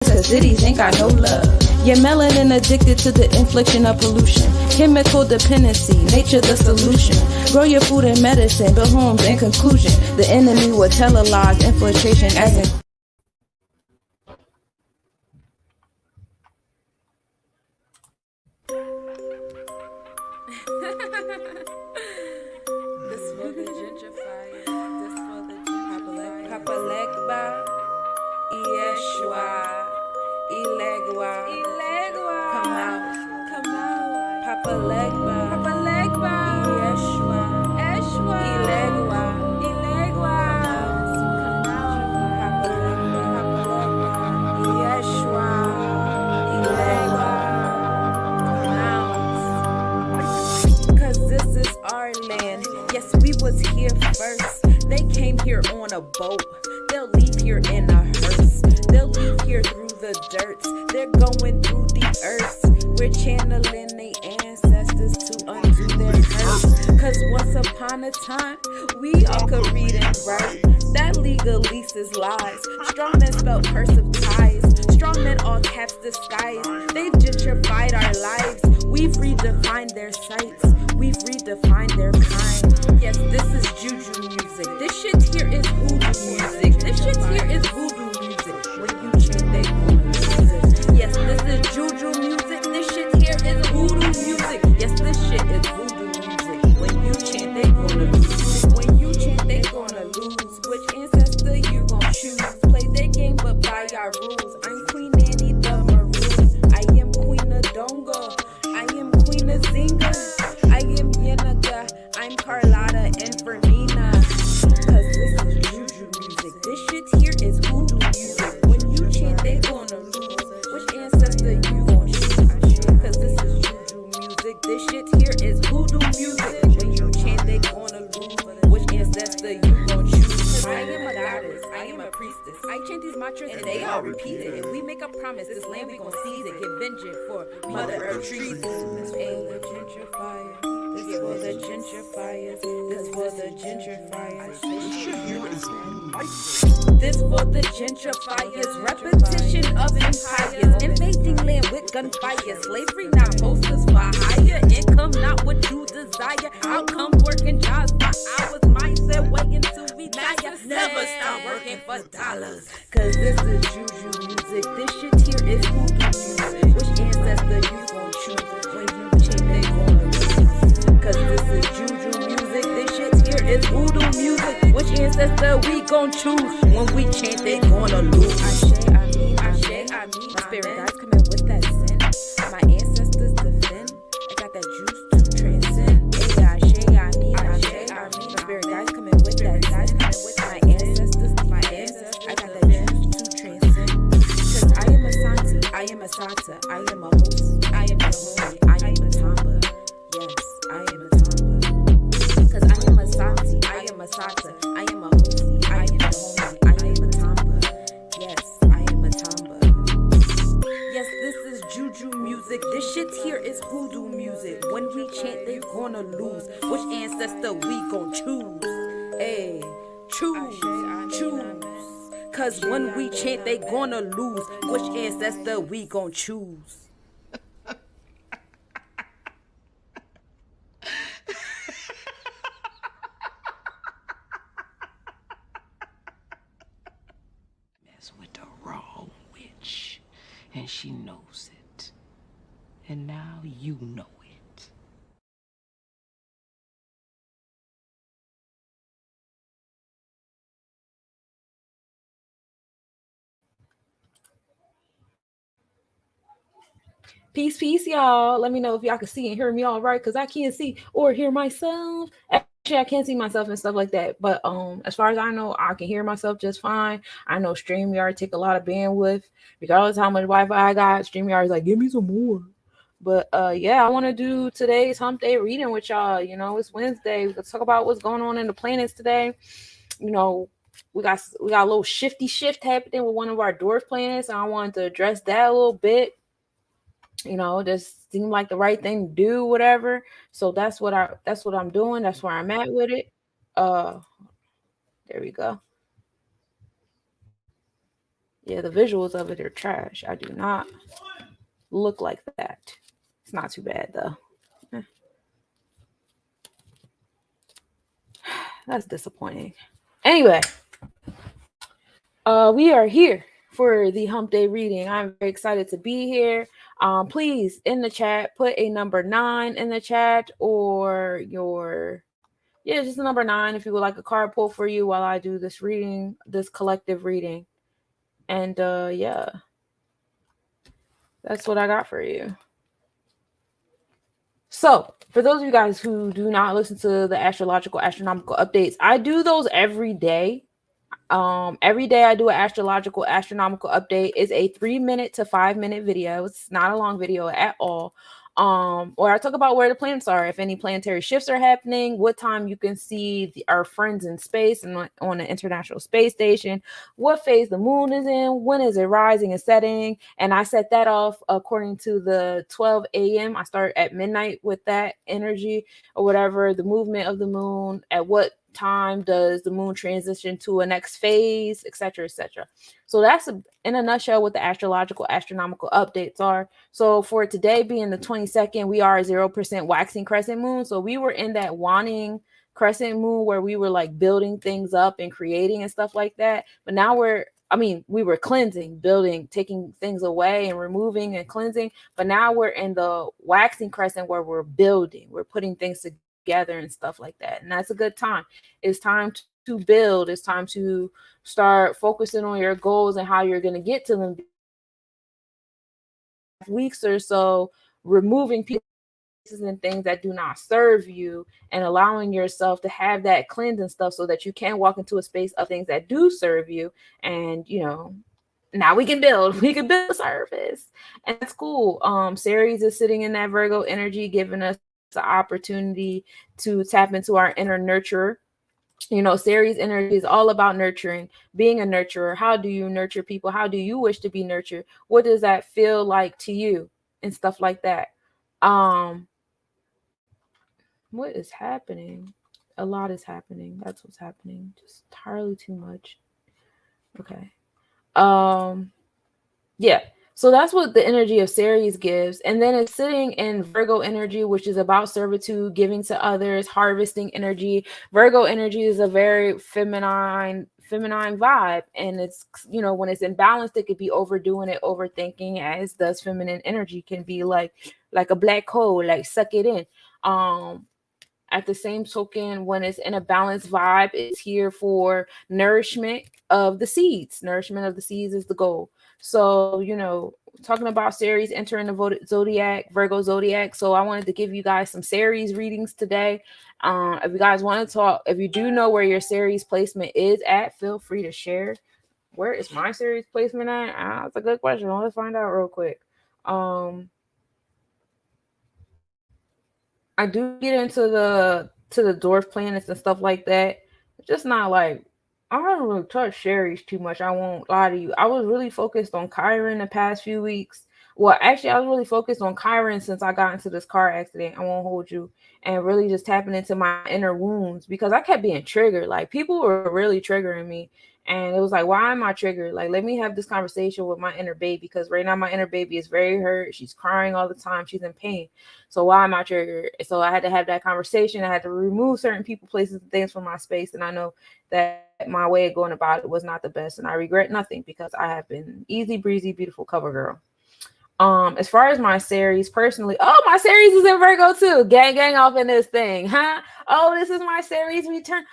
cause cities ain't got no love. Your melanin addicted to the infliction of pollution. Chemical dependency, nature the solution. Grow your food and medicine, build homes in conclusion. The enemy will televise infiltration as in This for the gentrifiers. This for the gentrifiers. Papa Legba, Yeshua, Ilegua, come out, Papa Legba, Yeshua, Ilegua, come out, Papa Legba, Yeshua, Ilegua, come out, 'cause this is our land. Yes, we was here first. They came here on a boat. They'll leave here in a hearse. They'll leave here through the dirt. They're going through the earth. We're channeling their ancestors to undo their hurt. 'Cause once upon a time, we all could read and write. That legalese is lies. Strong men spell cursive ties. Strong men all caps disguise. They've gentrified our lives. We've redefined their sights. We've redefined their kind. Yes, this is juju music. This shit here is voodoo music. This shit here is voodoo music. When you chant, they gonna lose it. Yes, this is juju music. This shit here is voodoo music. Yes, this shit is voodoo music. When you chant, they gonna lose. When you chant, they gonna lose. Which ancestor you gon' choose? Play their game, but by our rules. I'm Queen Annie the Maroon. I am Queen of Dongo. I am Queen of Zinga. I am Yenaga. I'm Carlotta and Fermina. 'Cause this is juju music. This shit here is voodoo music. When you chant, they gonna lose. Which ancestor you gon' choose? 'Cause this is juju music. This shit here is voodoo music. When you chant, they gonna lose. Which ancestor you gon' choose? 'Cause I am a goddess. I am a priestess. I chant these mantras and they all repeat it. If we make a promise, this land we gon' seize it. Get vengeance for Mother Earth treason. This ain't the gentrifier. This for the gentrifiers. This for the gentrifiers. This for the gentrifiers. Repetition of empires. Invading land with gunfire. Slavery not posters for hire. Income not what you desire. Outcome working jobs for hours. Mindset waiting to retire. Never stop working for dollars. 'Cause this is juju music. This shit here is voodoo music. Which ancestor you gon' choose? When you chant, they gonna lose. 'Cause this is juju music. This shit here is voodoo music. Which ancestor we gon' choose? When we chant, they gonna lose. Ashe, I mean. My spirit guides come in with that sin. My ancestors defend. I got that juice to transcend. Ashe, I mean. My spirit guides come in with that sin. My ancestors defend. I got that juice to transcend. 'Cause I am a Santi. I am a Sata. I am a host. I am a homie. I am a Tamba. Yes, I am a Tamba. 'Cause I am a Santi. I am a Sata. I am a host. I am a homie. I am a Tamba. Yes, I am a Tamba. Yes, this is juju music. This shit here is voodoo music. When we chant, they gonna lose. Which ancestor we gon' choose? Hey, choose. 'Cause when we chant, they gonna lose. Which ancestor we gon' choose? With the wrong witch, and she knows it. And now you know it. Peace, y'all. Let me know if y'all can see and hear me all right, because I can't see or hear myself. Actually, I can't see myself and stuff like that. But as far as I know, I can hear myself just fine. I know StreamYard take a lot of bandwidth. Regardless of how much Wi-Fi I got, StreamYard is like, give me some more. But yeah, I want to do today's Hump Day reading with y'all. You know, it's Wednesday. Let's talk about what's going on in the planets today. You know, we got a little shifty shift happening with one of our dwarf planets, and I wanted to address that a little bit. You know, just seemed like the right thing to do, whatever. So that's what I'm doing. That's where I'm at with it. There we go. Yeah, the visuals of it are trash. I do not look like that. It's not too bad though. Eh, that's disappointing. Anyway, we are here for the Hump Day reading. I'm very excited to be here. Please in the chat put a number 9 in the chat, or your, yeah, just the number 9 if you would like a card pull for you while I do this reading, this collective reading. And yeah, that's what I got for you. So, for those of you guys who do not listen to the astrological astronomical updates, I do those every day. Every day I do an astrological astronomical update. Is a 3 minute to 5 minute video. It's not a long video at all. Or I talk about where the planets are, if any planetary shifts are happening, what time you can see our friends in space and on the International Space Station, what phase the moon is in, when is it rising and setting. And I set that off according to the 12 a.m. I start at midnight with that energy or whatever, the movement of the moon, at what time does the moon transition to a next phase, etc., etc. So that's in a nutshell what the astrological astronomical updates are. So for today being the 22nd, we are a 0% waxing crescent moon. So we were in that wanting crescent moon where we were like building things up and creating and stuff like that. But now we were cleansing, building, taking things away and removing and cleansing. But now we're in the waxing crescent where we're building, we're putting things together and stuff like that. And that's a good time. It's time to build. It's time to start focusing on your goals and how you're going to get to them, weeks or so, removing pieces and things that do not serve you and allowing yourself to have that cleanse and stuff so that you can walk into a space of things that do serve you. And now we can build, a service, and that's cool. Ceres is sitting in that Virgo energy, giving us the opportunity to tap into our inner nurturer. Ceres energy is all about nurturing, being a nurturer. How do you nurture people? How do you wish to be nurtured? What does that feel like to you? And stuff like that. Um, what is happening? A lot is happening. That's what's happening. Just entirely too much. Okay. Um, yeah. So that's what the energy of Ceres gives. And then it's sitting in Virgo energy, which is about servitude, giving to others, harvesting energy. Virgo energy is a very feminine vibe. And it's, when it's imbalanced, it could be overdoing it, overthinking, as does feminine energy, can be like a black hole, like suck it in. At the same token, when it's in a balanced vibe, it's here for nourishment of the seeds. Nourishment of the seeds is the goal. So, talking about Ceres entering the zodiac, Virgo zodiac. So I wanted to give you guys some Ceres readings today. If you guys want to talk, if you do know where your Ceres placement is at, feel free to share. Where is my Ceres placement at? That's a good question. Let's find out real quick. I do get into the dwarf planets and stuff like that. It's just not like, I haven't really touched Ceres too much. I won't lie to you. I was really focused on Chiron the past few weeks. Well, actually, I was really focused on Chiron since I got into this car accident. I won't hold you. And really just tapping into my inner wounds, because I kept being triggered. Like, people were really triggering me. And it was like, why am I triggered? Like, let me have this conversation with my inner baby, because right now my inner baby is very hurt. She's crying all the time. She's in pain. So why am I triggered? So I had to have that conversation. I had to remove certain people, places, and things from my space. And I know that my way of going about it was not the best. And I regret nothing, because I have been easy breezy, beautiful cover girl. As far as my Ceres personally, my Ceres is in Virgo too. Gang off in this thing, huh? Oh, this is my Ceres return.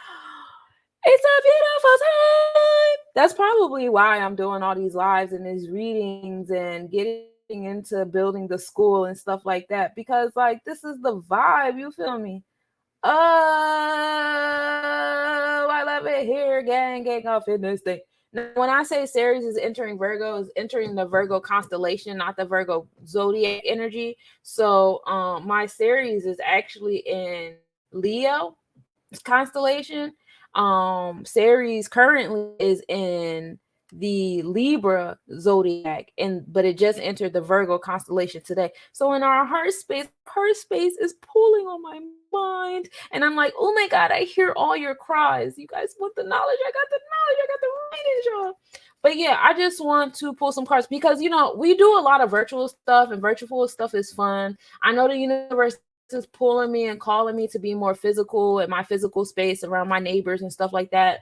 It's a beautiful time. That's probably why I'm doing all these lives and these readings and getting into building the school and stuff like that, because like, this is the vibe. You feel me? Oh, I love it here. Gang off in this thing. Now, when I say Ceres is entering Virgo, is entering the Virgo constellation, not the Virgo zodiac energy. So my Ceres is actually in Leo constellation. Ceres currently is in the Libra zodiac, and but it just entered the Virgo constellation today. So in our heart space is pulling on my mind, and I'm like, oh my god, I hear all your cries. You guys want the knowledge? I got the knowledge. I got the readings, y'all. But yeah, I just want to pull some cards because we do a lot of virtual stuff, and virtual stuff is fun. I know the universe is pulling me and calling me to be more physical in my physical space around my neighbors and stuff like that.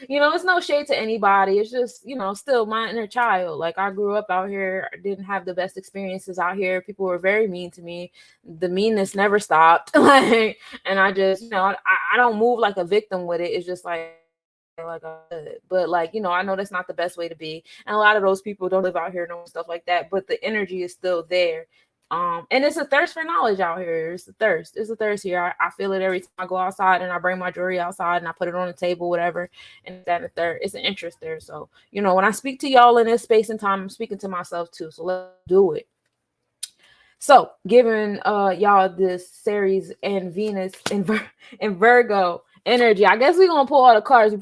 It's no shade to anybody. It's just, still my inner child. Like, I grew up out here, didn't have the best experiences out here. People were very mean to me. The meanness never stopped. And I just, I don't move like a victim with it. It's just but I know that's not the best way to be. And a lot of those people don't live out here and stuff like that, but the energy is still there. And it's a thirst for knowledge out here. It's a thirst here. I feel it every time I go outside and I bring my jewelry outside and I put it on the table, whatever. And that and the third, it's an interest there. So, when I speak to y'all in this space and time, I'm speaking to myself too. So let's do it. So, giving y'all this Ceres and Venus in Virgo energy. I guess we're gonna pull all the cards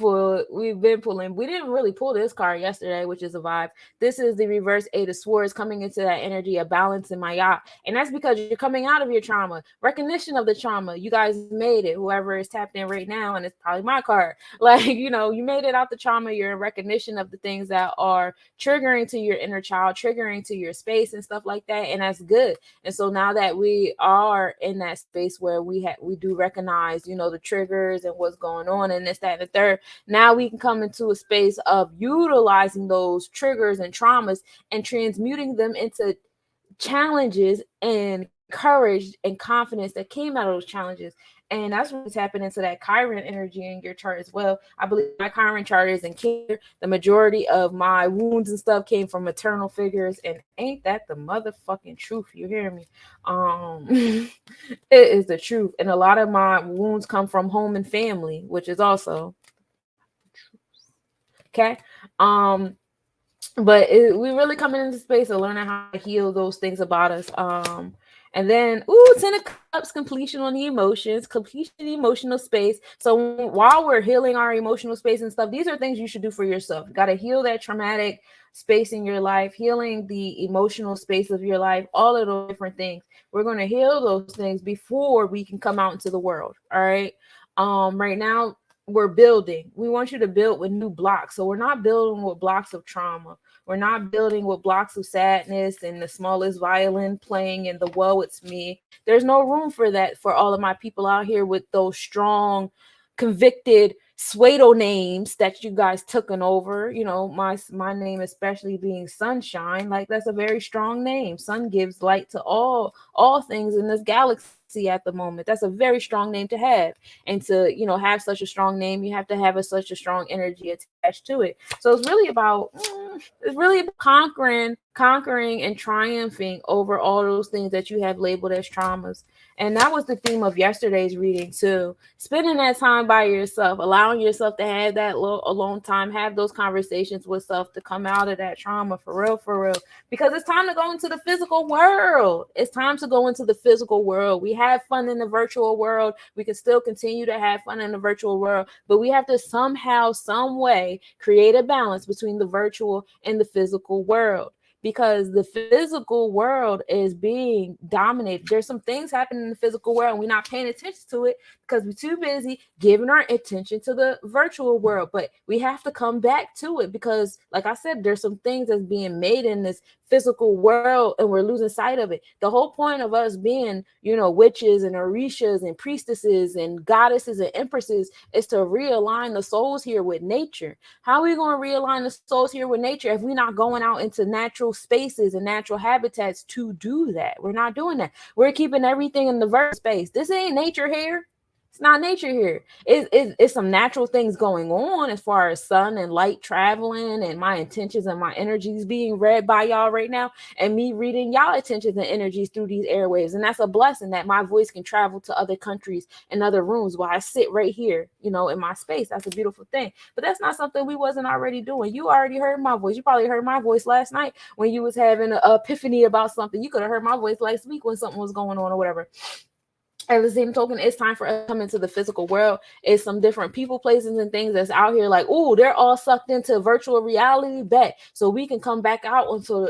we've been pulling. We didn't really pull this card yesterday, which is a vibe. This is the reverse Eight of Swords coming into that energy of balance in my yacht. And that's because you're coming out of your trauma, recognition of the trauma. You guys made it, whoever is tapped in right now, and it's probably my card. You made it out the trauma. You're in recognition of the things that are triggering to your inner child, triggering to your space and stuff like that. And that's good. And so now that we are in that space where we do recognize, the triggers and what's going on and this, that, and the third, now we can come into a space of utilizing those triggers and traumas and transmuting them into challenges and courage and confidence that came out of those challenges. And that's really tapping into that Chiron energy in your chart as well. I believe my Chiron chart is in Cancer. The majority of my wounds and stuff came from maternal figures, and ain't that the motherfucking truth? You hear me? It is the truth. And a lot of my wounds come from home and family, which is also okay. But we really coming into space of learning how to heal those things about us. And then, 10 of Cups, completion on the emotions, completion in the emotional space. So while we're healing our emotional space and stuff, these are things you should do for yourself. You got to heal that traumatic space in your life, healing the emotional space of your life, all of those different things. We're going to heal those things before we can come out into the world. All right. Right now, we're building. We want you to build with new blocks. So we're not building with blocks of trauma. We're not building with blocks of sadness and the smallest violin playing and the woe it's me. There's no room for that for all of my people out here with those strong, convicted pseudo names that you guys taken over. My name especially being Sunshine. Like, that's a very strong name. Sun gives light to all things in this galaxy at the moment. That's a very strong name to have. And to, have such a strong name, you have to have such a strong energy attached to it. So it's really about conquering and triumphing over all those things that you have labeled as traumas. And that was the theme of yesterday's reading too. Spending that time by yourself, allowing yourself to have that alone time, have those conversations with self to come out of that trauma for real. Because it's time to go into the physical world. It's time to go into the physical world. We have fun in the virtual world. We can still continue to have fun in the virtual world, but we have to somehow, some way create a balance between the virtual and the physical world. Because the physical world is being dominated. There's some things happening in the physical world and we're not paying attention to it because we're too busy giving our attention to the virtual world. But we have to come back to it because, like I said, there's some things that's being made in this physical world and we're losing sight of it. The whole point of us being, witches and orishas and priestesses and goddesses and empresses is to realign the souls here with nature. How are we going to realign the souls here with nature if we're not going out into natural spaces and natural habitats to do that? We're not doing that. We're keeping everything in the virtual space. This ain't nature here. It's not nature here. It's some natural things going on as far as sun and light traveling and my intentions and my energies being read by y'all right now and me reading y'all intentions and energies through these airwaves. And that's a blessing that my voice can travel to other countries and other rooms while I sit right here, in my space. That's a beautiful thing. But that's not something we wasn't already doing. You already heard my voice. You probably heard my voice last night when you was having an epiphany about something. You could have heard my voice last week when something was going on or whatever. At the same token, it's time for us to come into the physical world. It's some different people, places, and things that's out here like, oh, they're all sucked into virtual reality. Bet. So we can come back out onto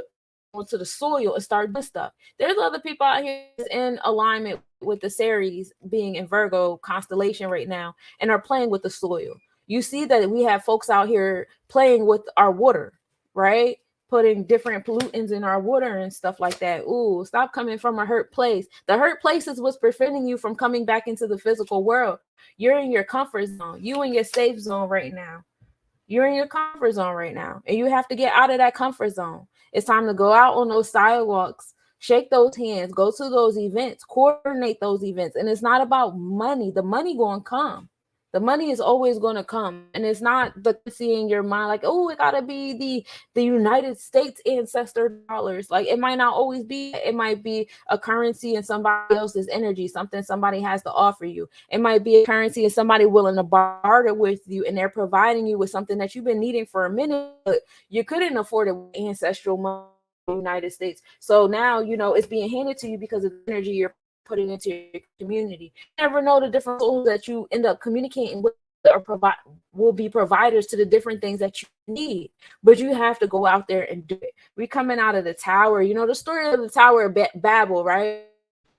the soil and start doing stuff. There's other people out here that's in alignment with the Ceres being in Virgo constellation right now and are playing with the soil. You see that we have folks out here playing with our water, right? Putting different pollutants in our water and stuff like that. Ooh, stop coming from a hurt place. The hurt place is what's preventing you from coming back into the physical world. You're in your comfort zone. You in your safe zone right now. You're in your comfort zone right now. And you have to get out of that comfort zone. It's time to go out on those sidewalks, shake those hands, go to those events, coordinate those events. And it's not about money. The money going to come. The money is always going to come, and it's not the currency in your mind like, oh, it gotta be the United States ancestor dollars. Like, it might not always be. It might be a currency in somebody else's energy, something somebody has to offer you. It might be a currency and somebody willing to barter with you, and they're providing you with something that you've been needing for a minute, but you couldn't afford it with ancestral money in the United States. So now it's being handed to you because of the energy you're putting into your community. You never know the different souls that you end up communicating with or will be providers to the different things that you need. But you have to go out there and do it. We coming out of the tower. The story of the Tower of Babel, right?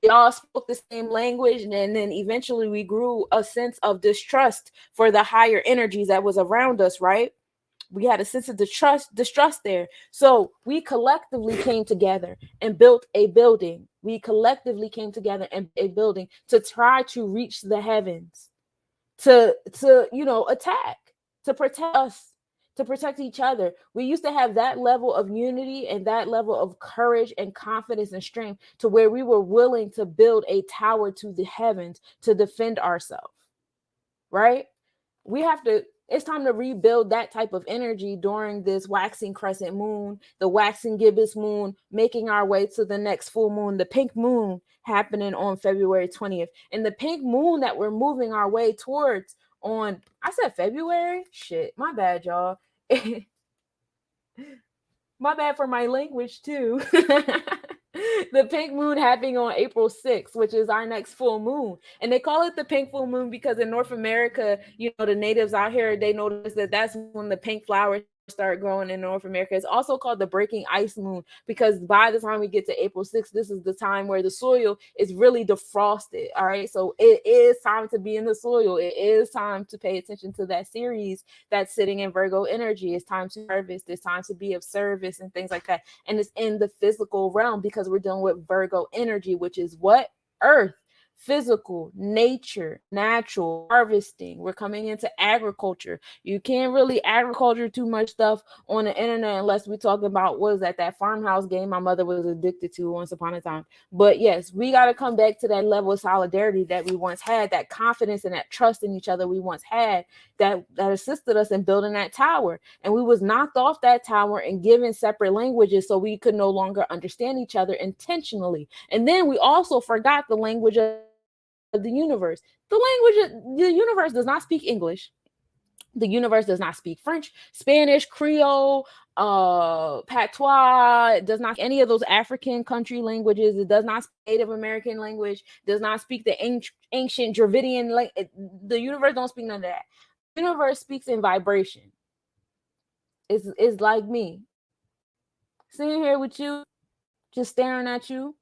We all spoke the same language, and then eventually we grew a sense of distrust for the higher energies that was around us, right? We had a sense of distrust there. So we collectively came together and built a building. We collectively came together and a building to try to reach the heavens, to attack, to protect us, to protect each other. We used to have that level of unity and that level of courage and confidence and strength to where we were willing to build a tower to the heavens to defend ourselves, right? It's time to rebuild that type of energy during this waxing crescent moon, the waxing gibbous moon, making our way to the next full moon, the pink moon happening on February 20th. And the pink moon that we're moving our way towards I said February? Shit, my bad, y'all. My bad for my language too. The pink moon happening on April 6th, which is our next full moon. And they call it the pink full moon because in North America, the natives out here, they notice that that's when the pink flowers start growing in North America. It's also called the breaking ice moon because by the time we get to April 6th, this is the time where the soil is really defrosted. All right. So it is time to be in the soil. It is time to pay attention to that Ceres that's sitting in Virgo energy. It's time to harvest. It's time to be of service and things like that. And it's in the physical realm because we're dealing with Virgo energy, which is what? Earth. Physical, nature, natural, harvesting. We're coming into agriculture. You can't really agriculture too much stuff on the internet unless we talk about what is that farmhouse game my mother was addicted to once upon a time. But yes, we got to come back to that level of solidarity that we once had, that confidence and that trust in each other we once had that assisted us in building that tower. And we was knocked off that tower and given separate languages so we could no longer understand each other intentionally. And then we also forgot the language of the universe. The universe does not speak English. The universe does not speak French, Spanish, Creole, Patois. It does not any of those African country languages. It does not speak Native American language. Does not speak the ancient Dravidian language. The universe don't speak none of that. The universe speaks in vibration. It's like me sitting here with you, just staring at you,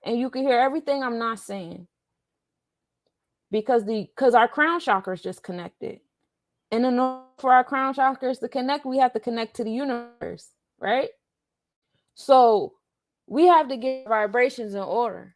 and you can hear everything I'm not saying. Because our crown chakras just connected. And in order for our crown chakras to connect, we have to connect to the universe, right? So we have to get vibrations in order.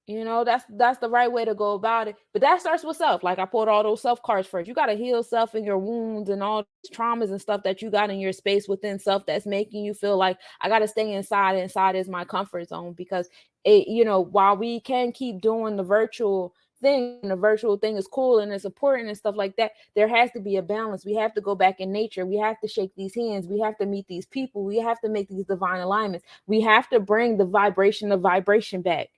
That's the right way to go about it. But that starts with self. Like I pulled all those self cards first. You got to heal self and your wounds and all traumas and stuff that you got in your space within self that's making you feel like I got to stay inside. Inside is my comfort zone because while we can keep doing the virtual thing, and the virtual thing is cool and it's important and stuff like that, there has to be a balance. We have to go back in nature. We have to shake these hands. We have to meet these people. We have to make these divine alignments. We have to bring the vibration of vibration back.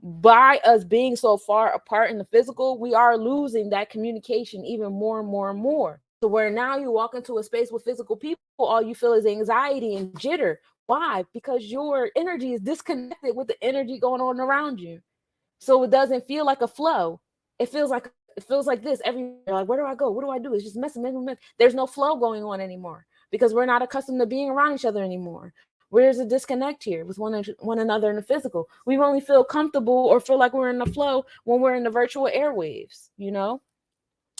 By us being so far apart in the physical, we are losing that communication even more and more and more. So where now you walk into a space with physical people, all you feel is anxiety and jitter. Why? Because your energy is disconnected with the energy going on around you. So it doesn't feel like a flow. It feels like this everywhere. Like, where do I go? What do I do? It's just messing. There's no flow going on anymore because we're not accustomed to being around each other anymore. Where's a disconnect here with one another in the physical? We only feel comfortable or feel like we're in the flow when we're in the virtual airwaves, you know?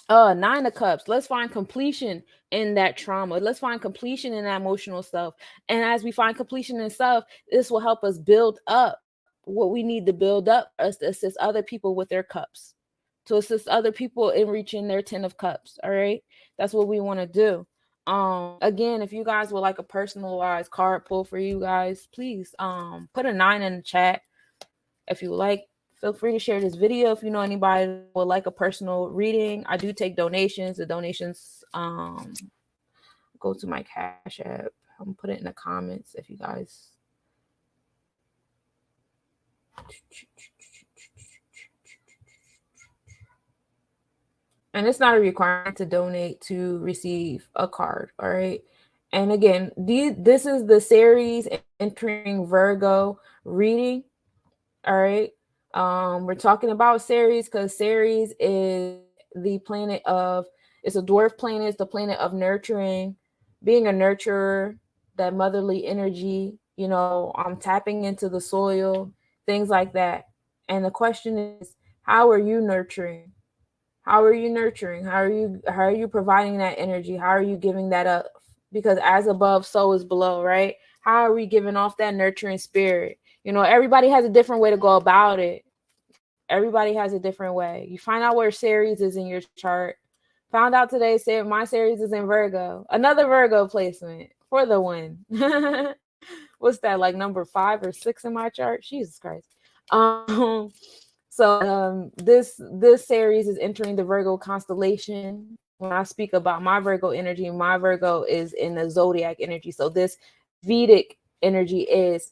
9 of Cups. Let's find completion in that trauma. Let's find completion in that emotional stuff. And as we find completion in stuff, this will help us build up what we need to build up for us to assist other people with their cups, to assist other people in reaching their 10 of Cups. All right. That's what we want to do. Again, if you guys would like a personalized card pull for you guys, please put a 9 in the chat. If you would like, feel free to share this video. If you know anybody that would like a personal reading, I do take donations. The donations go to my Cash App. I'm gonna put it in the comments if you guys. And it's not a requirement to donate to receive a card. All right. And again, this is the Ceres entering Virgo reading. All right. We're talking about Ceres because Ceres is the planet of, it's a dwarf planet, it's the planet of nurturing, being a nurturer, that motherly energy, I'm tapping into the soil, things like that. And the question is, how are you nurturing? How are you nurturing? How are you providing that energy? How are you giving that up? Because as above, so is below, right? How are we giving off that nurturing spirit? Everybody has a different way to go about it. Everybody has a different way. You find out where Ceres is in your chart. Found out today, say my Ceres is in Virgo. Another Virgo placement for the win. What's that, like number 5 or 6 in my chart? Jesus Christ. This Ceres is entering the Virgo constellation. When I speak about my Virgo energy, my Virgo is in the zodiac energy. So this Vedic energy is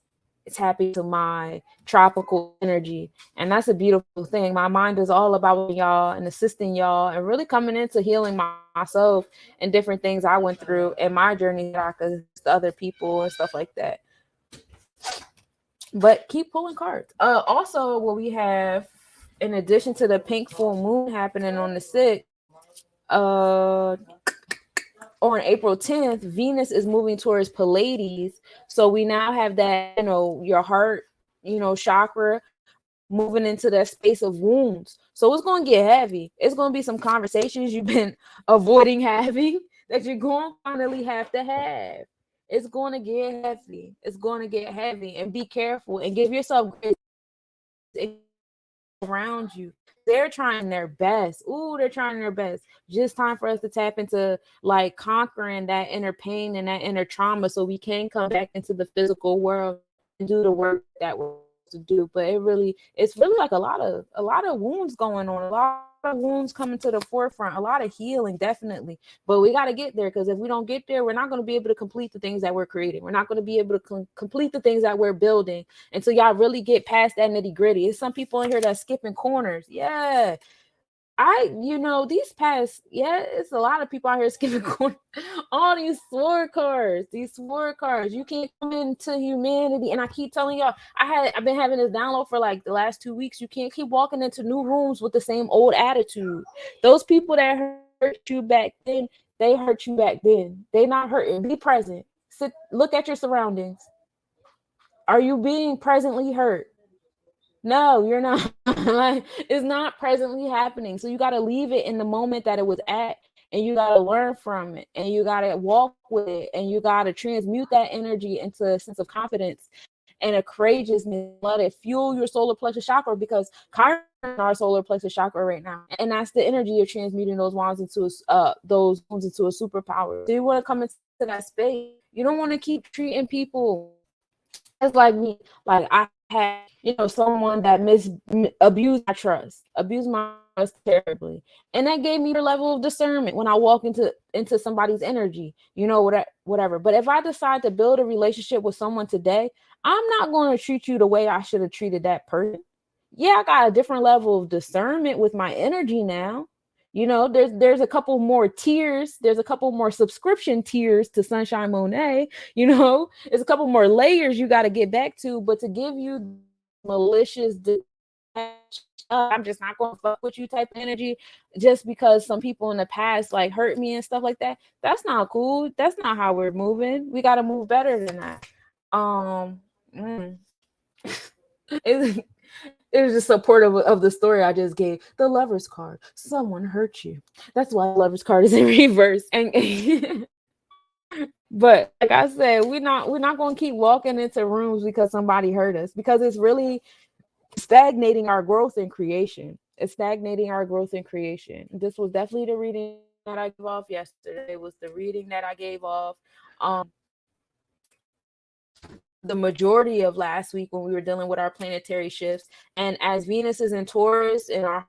tapping to my tropical energy. And that's a beautiful thing. My mind is all about y'all and assisting y'all and really coming into healing myself and different things I went through in my journey that I could assist other people and stuff like that. But keep pulling cards. Also, what we have, in addition to the pink full moon happening on the 6th, on April 10th, Venus is moving towards Pleiades. So we now have that, your heart, chakra moving into that space of wounds. So it's going to get heavy. It's going to be some conversations you've been avoiding having that you're going to finally have to have. It's going to get heavy. It's going to get heavy, and be careful and give yourself grace around you. They're trying their best. Ooh, they're trying their best. Just time for us to tap into like conquering that inner pain and that inner trauma so we can come back into the physical world and do the work that we're to do. But it's really like a lot of wounds going on, a lot of wounds coming to the forefront, a lot of healing, definitely. But we got to get there, because if we don't get there, we're not going to be able to complete the things that we're creating. We're not going to be able to complete the things that we're building until y'all really get past that nitty gritty. There's some people in here that's skipping corners. Yeah. It's a lot of people out here skipping corners. All these sword cards. You can't come into humanity. And I keep telling y'all, I've been having this download for like the last 2 weeks. You can't keep walking into new rooms with the same old attitude. Those people that hurt you back then, they hurt you back then. They not hurting. Be present. Look at your surroundings. Are you being presently hurt? No, you're not. Like, it's not presently happening. So you got to leave it in the moment that it was at, and you got to learn from it, and you got to walk with it, and you got to transmute that energy into a sense of confidence and a courageousness. Let it fuel your solar plexus chakra, because Chiron is our solar plexus chakra right now, and that's the energy you're transmuting those wounds into a superpower. So you want to come into that space. You don't want to keep treating people as like me. Like I had, someone that abused my trust terribly, and that gave me a level of discernment when I walk into somebody's energy, whatever. But if I decide to build a relationship with someone today, I'm not going to treat you the way I should have treated that person. Yeah, I got a different level of discernment with my energy now. There's a couple more tiers. There's a couple more subscription tiers to Sunshine Monet. There's a couple more layers you got to get back to. But to give you malicious I'm just not going to fuck with you type of energy just because some people in the past like hurt me and stuff like that. That's not cool. That's not how we're moving. We got to move better than that. Um, mm. it, it was just supportive of the story I just gave. The Lover's card. Someone hurt you. That's why the Lover's card is in reverse. And but like I said, we're not going to keep walking into rooms because somebody hurt us, because it's really stagnating our growth and creation. It's stagnating our growth and creation. This was definitely the reading that I gave off yesterday. It was the reading that I gave off. The majority of last week when we were dealing with our planetary shifts. And as Venus is in Taurus and our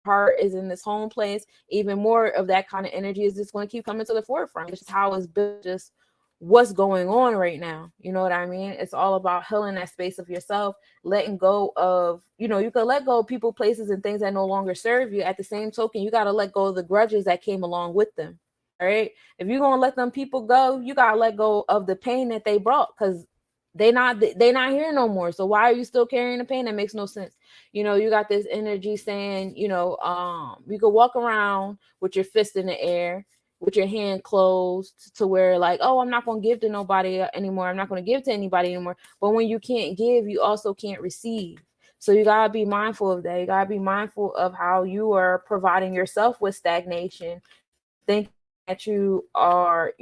heart is in this home place, even more of that kind of energy is just going to keep coming to the forefront. It's just how it's built, just what's going on right now. You know what I mean? It's all about healing that space of yourself, letting go of, you can let go of people, places, and things that no longer serve you. At the same token, you got to let go of the grudges that came along with them. All right. If you're going to let them people go, you got to let go of the pain that they brought, because they not here no more. So why are you still carrying the pain? That makes no sense. You got this energy saying, you could walk around with your fist in the air, with your hand closed, to where like, oh, I'm not going to give to nobody anymore. I'm not going to give to anybody anymore. But when you can't give, you also can't receive. So you got to be mindful of that. You got to be mindful of how you are providing yourself with stagnation, thinking that you are,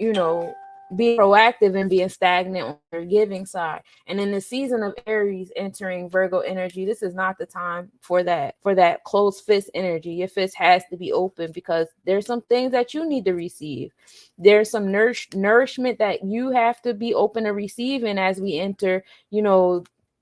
being proactive and being stagnant on your giving side. And in the season of Aries entering Virgo energy, this is not the time for that closed fist energy. Your fist has to be open, because there's some things that you need to receive. There's some nourishment that you have to be open to receiving as we enter,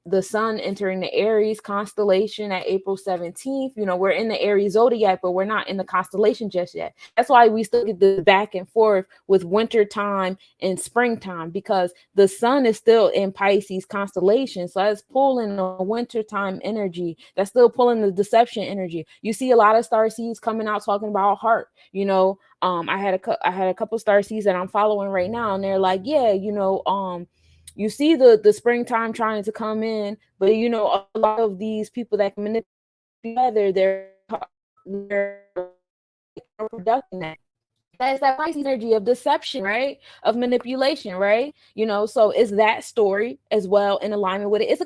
the sun entering the Aries constellation at April 17th. We're in the Aries zodiac, but we're not in the constellation just yet. That's why we still get the back and forth with winter time and springtime, because the sun is still in Pisces constellation. So that's pulling the wintertime energy. That's still pulling the deception energy. You see a lot of star seeds coming out talking about heart. I had a couple star seeds that I'm following right now, and they're like, yeah, you see the springtime trying to come in, but a lot of these people that can manipulate weather, they're producing that. That's that Pisces energy of deception, right? Of manipulation, right? So it's that story as well in alignment with it.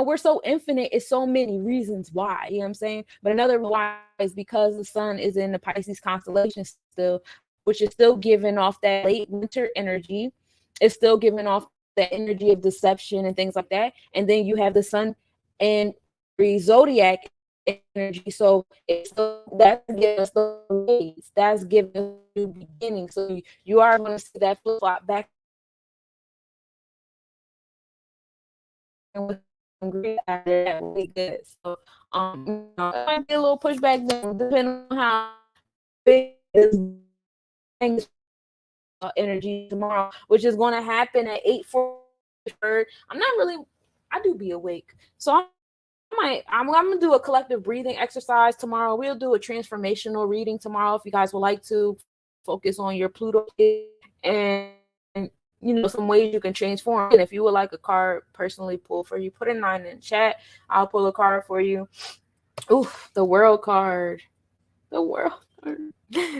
We're so infinite. It's so many reasons why, you know what I'm saying? But another why is because the sun is in the Pisces constellation still, which is still giving off that late winter energy. It's still giving off that energy of deception and things like that. And then you have the sun and zodiac energy. So it's still, that's giving us the ways. That's giving us a new beginning. So you are going to see that flip flop back and with some great after that really good. So it might be a little pushback then, depending on how big this energy tomorrow, which is going to happen at 8:40. I'm not really, I do be awake. So I'm gonna do a collective breathing exercise tomorrow. We'll do a transformational reading tomorrow if you guys would like to focus on your Pluto and some ways you can transform. And if you would like a card personally pull for you, put a 9 in chat. I'll pull a card for you. Oof, the World card. The World card.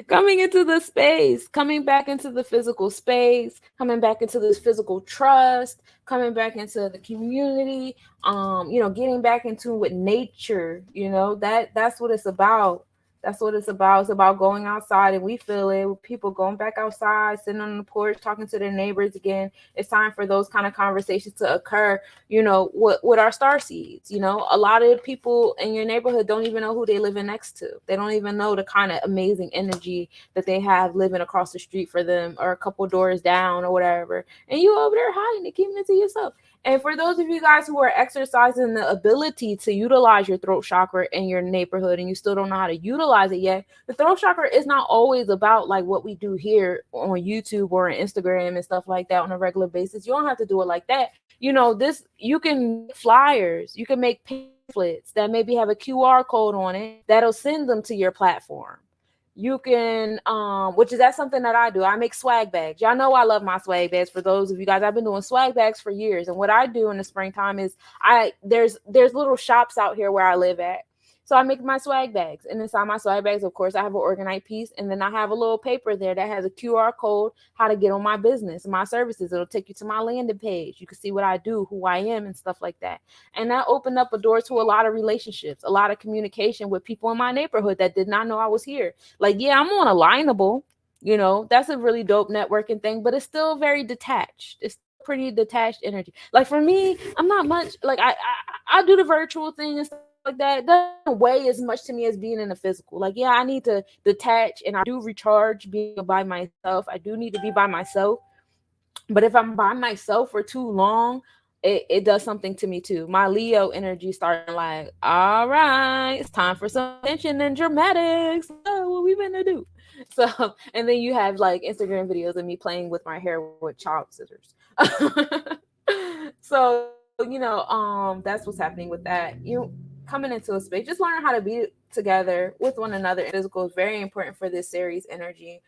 Coming into the space, coming back into the physical space, coming back into this physical trust, coming back into the community, getting back into with nature, that's what it's about. That's what it's about. It's about going outside, and we feel it with people going back outside, sitting on the porch, talking to their neighbors again. It's time for those kind of conversations to occur, with our star seeds. A lot of people in your neighborhood don't even know who they living next to. They don't even know the kind of amazing energy that they have living across the street for them, or a couple doors down or whatever. And you over there hiding it, keeping it to yourself. And for those of you guys who are exercising the ability to utilize your throat chakra in your neighborhood and you still don't know how to utilize it yet, the throat chakra is not always about like what we do here on YouTube or on Instagram and stuff like that on a regular basis. You don't have to do it like that. You can make flyers, you can make pamphlets that maybe have a QR code on it that'll send them to your platform. You can which is that's something that I do. I make swag bags. Y'all know I love my swag bags. For those of you guys, I've been doing swag bags for years. And what I do in the springtime is there's little shops out here where I live at. So I make my swag bags. And inside my swag bags, of course, I have an organite piece. And then I have a little paper there that has a QR code, how to get on my business and my services. It'll take you to my landing page. You can see what I do, who I am, and stuff like that. And that opened up a door to a lot of relationships, a lot of communication with people in my neighborhood that did not know I was here. Like, yeah, I'm on Alignable, that's a really dope networking thing, but it's still very detached. It's pretty detached energy. Like for me, I'm not much like I do the virtual thing and stuff like that. It doesn't weigh as much to me as being in the physical. Like, yeah, I need to detach and I do recharge being by myself. I do need to be by myself. But if I'm by myself for too long, it does something to me too. My Leo energy starting like, all right, it's time for some tension and dramatics. Oh, what we gonna do? So, and then you have like Instagram videos of me playing with my hair with chalk scissors. So, that's what's happening with that. You coming into a space, just learn how to be together with one another. Physical is very important for this series energy.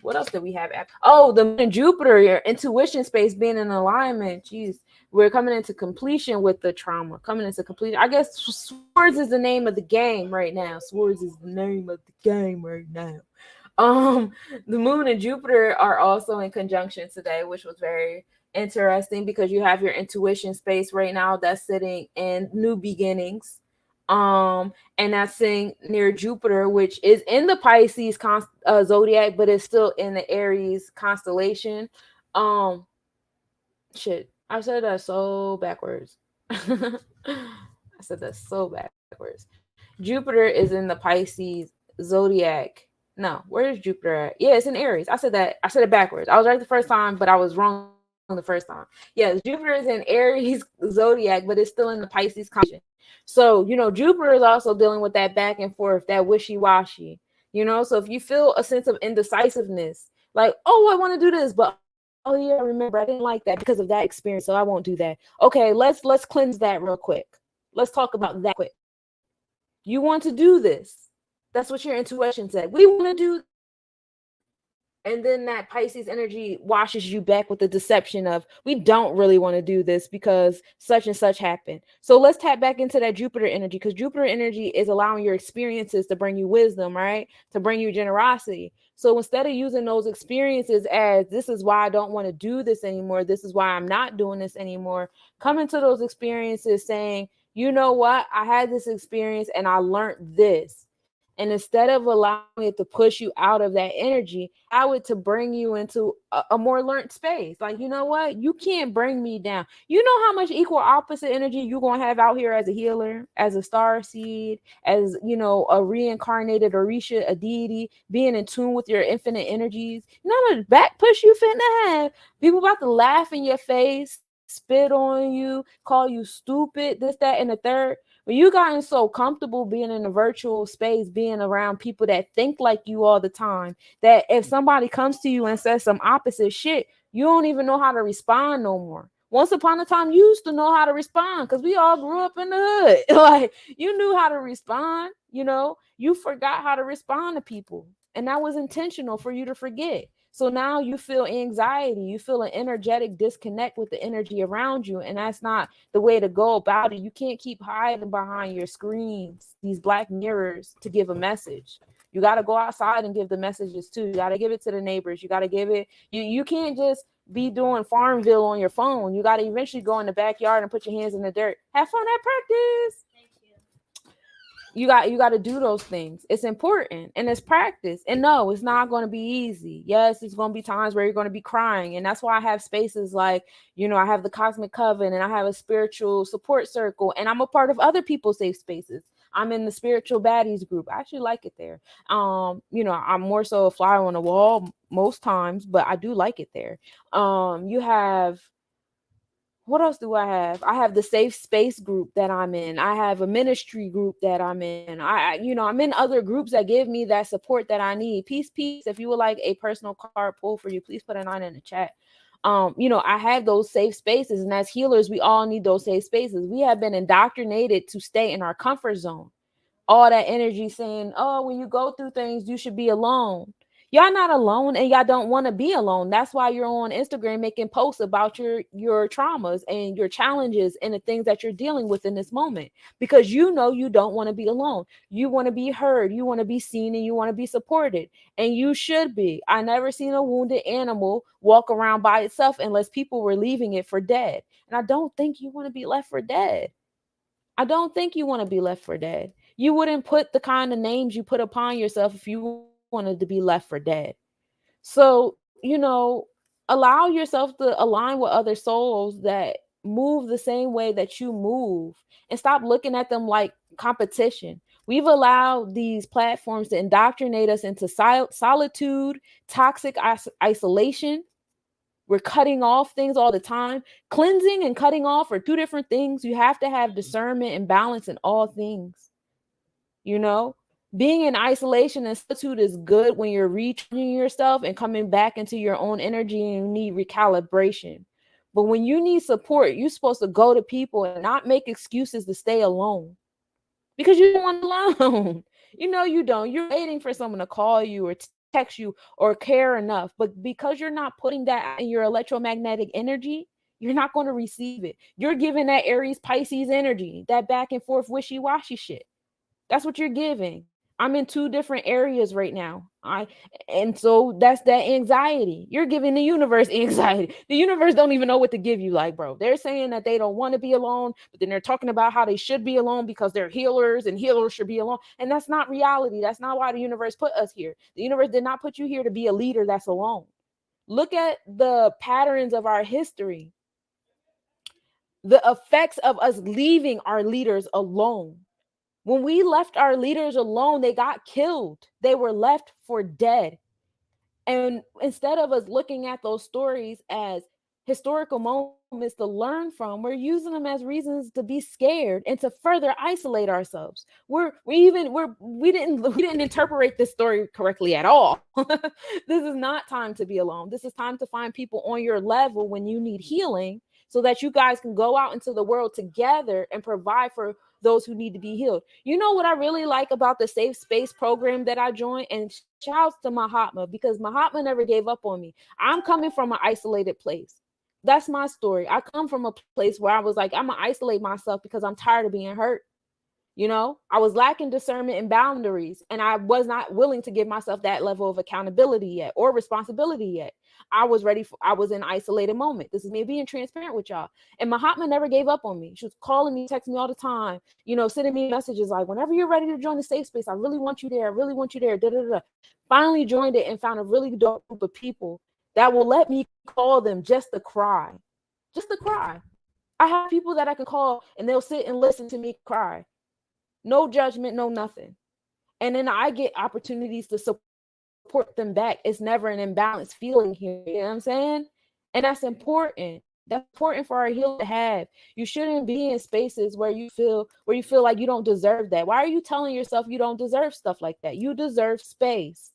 What else did we have? Oh, the moon and Jupiter, your intuition space being in alignment. Jeez, we're coming into completion with the trauma. Coming into completion. I guess Swords is the name of the game right now. Swords is the name of the game right now. The moon and Jupiter are also in conjunction today, which was very interesting because you have your intuition space right now that's sitting in new beginnings. And that's sitting near Jupiter, which is in the Pisces zodiac, but it's still in the Aries constellation. Um, shit, I said that so backwards. I said that so backwards. Jupiter is in the Pisces zodiac. No, where is Jupiter at? Yeah, it's in Aries. I said it backwards. I was right the first time, but I was wrong the first time. Yeah, Jupiter is in Aries zodiac, but it's still in the Pisces constellation. So, Jupiter is also dealing with that back and forth, that wishy-washy. So if you feel a sense of indecisiveness, like, oh, I want to do this, but oh yeah, remember I didn't like that because of that experience, so I won't do that. Okay, let's cleanse that real quick. Let's talk about that quick. You want to do this. That's what your intuition said. We want to do this. And then that Pisces energy washes you back with the deception of, we don't really want to do this because such and such happened. So let's tap back into that Jupiter energy, because Jupiter energy is allowing your experiences to bring you wisdom, right? To bring you generosity. So instead of using those experiences as, this is why I don't want to do this anymore, this is why I'm not doing this anymore, come into those experiences saying, you know what? I had this experience and I learned this. And instead of allowing it to push you out of that energy, allow it to bring you into a more learned space. Like, you know what? You can't bring me down. You know how much equal opposite energy you're going to have out here as a healer, as a star seed, as, a reincarnated Orisha, a deity, being in tune with your infinite energies. You know how much back push you finna have? People about to laugh in your face, spit on you, call you stupid, this, that, and the third. But you gotten so comfortable being in a virtual space, being around people that think like you all the time, that if somebody comes to you and says some opposite shit, you don't even know how to respond no more. Once upon a time, you used to know how to respond because we all grew up in the hood. Like, you knew how to respond, you forgot how to respond to people. And that was intentional for you to forget. So now you feel anxiety, you feel an energetic disconnect with the energy around you. And that's not the way to go about it. You can't keep hiding behind your screens, these black mirrors, to give a message. You got to go outside and give the messages too. You got to give it to the neighbors. You got to give it. You can't just be doing Farmville on your phone. You got to eventually go in the backyard and put your hands in the dirt. Have fun at practice. You got to do those things. It's important and it's practice. And no, it's not going to be easy. Yes, it's going to be times where you're going to be crying. And that's why I have spaces like, I have the Cosmic Coven and I have a spiritual support circle, and I'm a part of other people's safe spaces. I'm in the spiritual baddies group. I actually like it there. I'm more so a fly on the wall most times, but I do like it there. You have, what else do I have? I have the safe space group that I'm in. I have a ministry group that I'm in. I'm in other groups that give me that support that I need. Peace. If you would like a personal card pull for you, please put a 9 in the chat. I have those safe spaces, and as healers, we all need those safe spaces. We have been indoctrinated to stay in our comfort zone. all that energy saying, oh, when you go through things, you should be alone. Y'all not alone, and y'all don't want to be alone. That's why you're on Instagram making posts about your traumas and your challenges and the things that you're dealing with in this moment, because you know you don't want to be alone. You want to be heard, you want to be seen, and you want to be supported. And you should be. I never seen a wounded animal walk around by itself unless people were leaving it for dead. And I don't think you want to be left for dead. I don't think you want to be left for dead. You wouldn't put the kind of names you put upon yourself if you wanted to be left for dead. So, allow yourself to align with other souls that move the same way that you move, and stop looking at them like competition. We've allowed these platforms to indoctrinate us into solitude, toxic isolation. We're cutting off things all the time. Cleansing and cutting off are two different things. You have to have discernment and balance in all things. You know, being in isolation and solitude is good when you're recharging yourself and coming back into your own energy and you need recalibration. But when you need support, you're supposed to go to people and not make excuses to stay alone, because you don't want alone. You don't. You're waiting for someone to call you or text you or care enough. But because you're not putting that out in your electromagnetic energy, you're not going to receive it. You're giving that Aries Pisces energy, that back and forth wishy-washy shit. That's what you're giving. I'm in two different areas right now. And so that's that anxiety. You're giving the universe anxiety. The universe don't even know what to give you, like, bro. They're saying that they don't want to be alone, but then they're talking about how they should be alone because they're healers and healers should be alone. And that's not reality. That's not why the universe put us here. The universe did not put you here to be a leader that's alone. Look at the patterns of our history, the effects of us leaving our leaders alone. When we left our leaders alone, they got killed. They were left for dead. And instead of us looking at those stories as historical moments to learn from, we're using them as reasons to be scared and to further isolate ourselves. We didn't interpret this story correctly at all. This is not time to be alone. This is time to find people on your level when you need healing, so that you guys can go out into the world together and provide for those who need to be healed. You know what I really like about the safe space program that I joined? And shouts to Mahatma, because Mahatma never gave up on me. I'm coming from an isolated place. That's my story. I come from a place where I was like, I'm gonna isolate myself because I'm tired of being hurt. I was lacking discernment and boundaries, and I was not willing to give myself that level of accountability yet or responsibility yet. I was in an isolated moment. This is me being transparent with y'all. And Mahatma never gave up on me. She was calling me, texting me all the time, sending me messages like, whenever you're ready to join the safe space, I really want you there. I really want you there. Da, da, da. Finally joined it and found a really dope group of people that will let me call them just to cry. Just to cry. I have people that I can call and they'll sit and listen to me cry. No judgment, no nothing. And then I get opportunities to support them back. It's never an imbalanced feeling here. You know what I'm saying? And that's important. That's important for our healing to have. You shouldn't be in spaces where you feel like you don't deserve that. Why are you telling yourself you don't deserve stuff like that? You deserve space.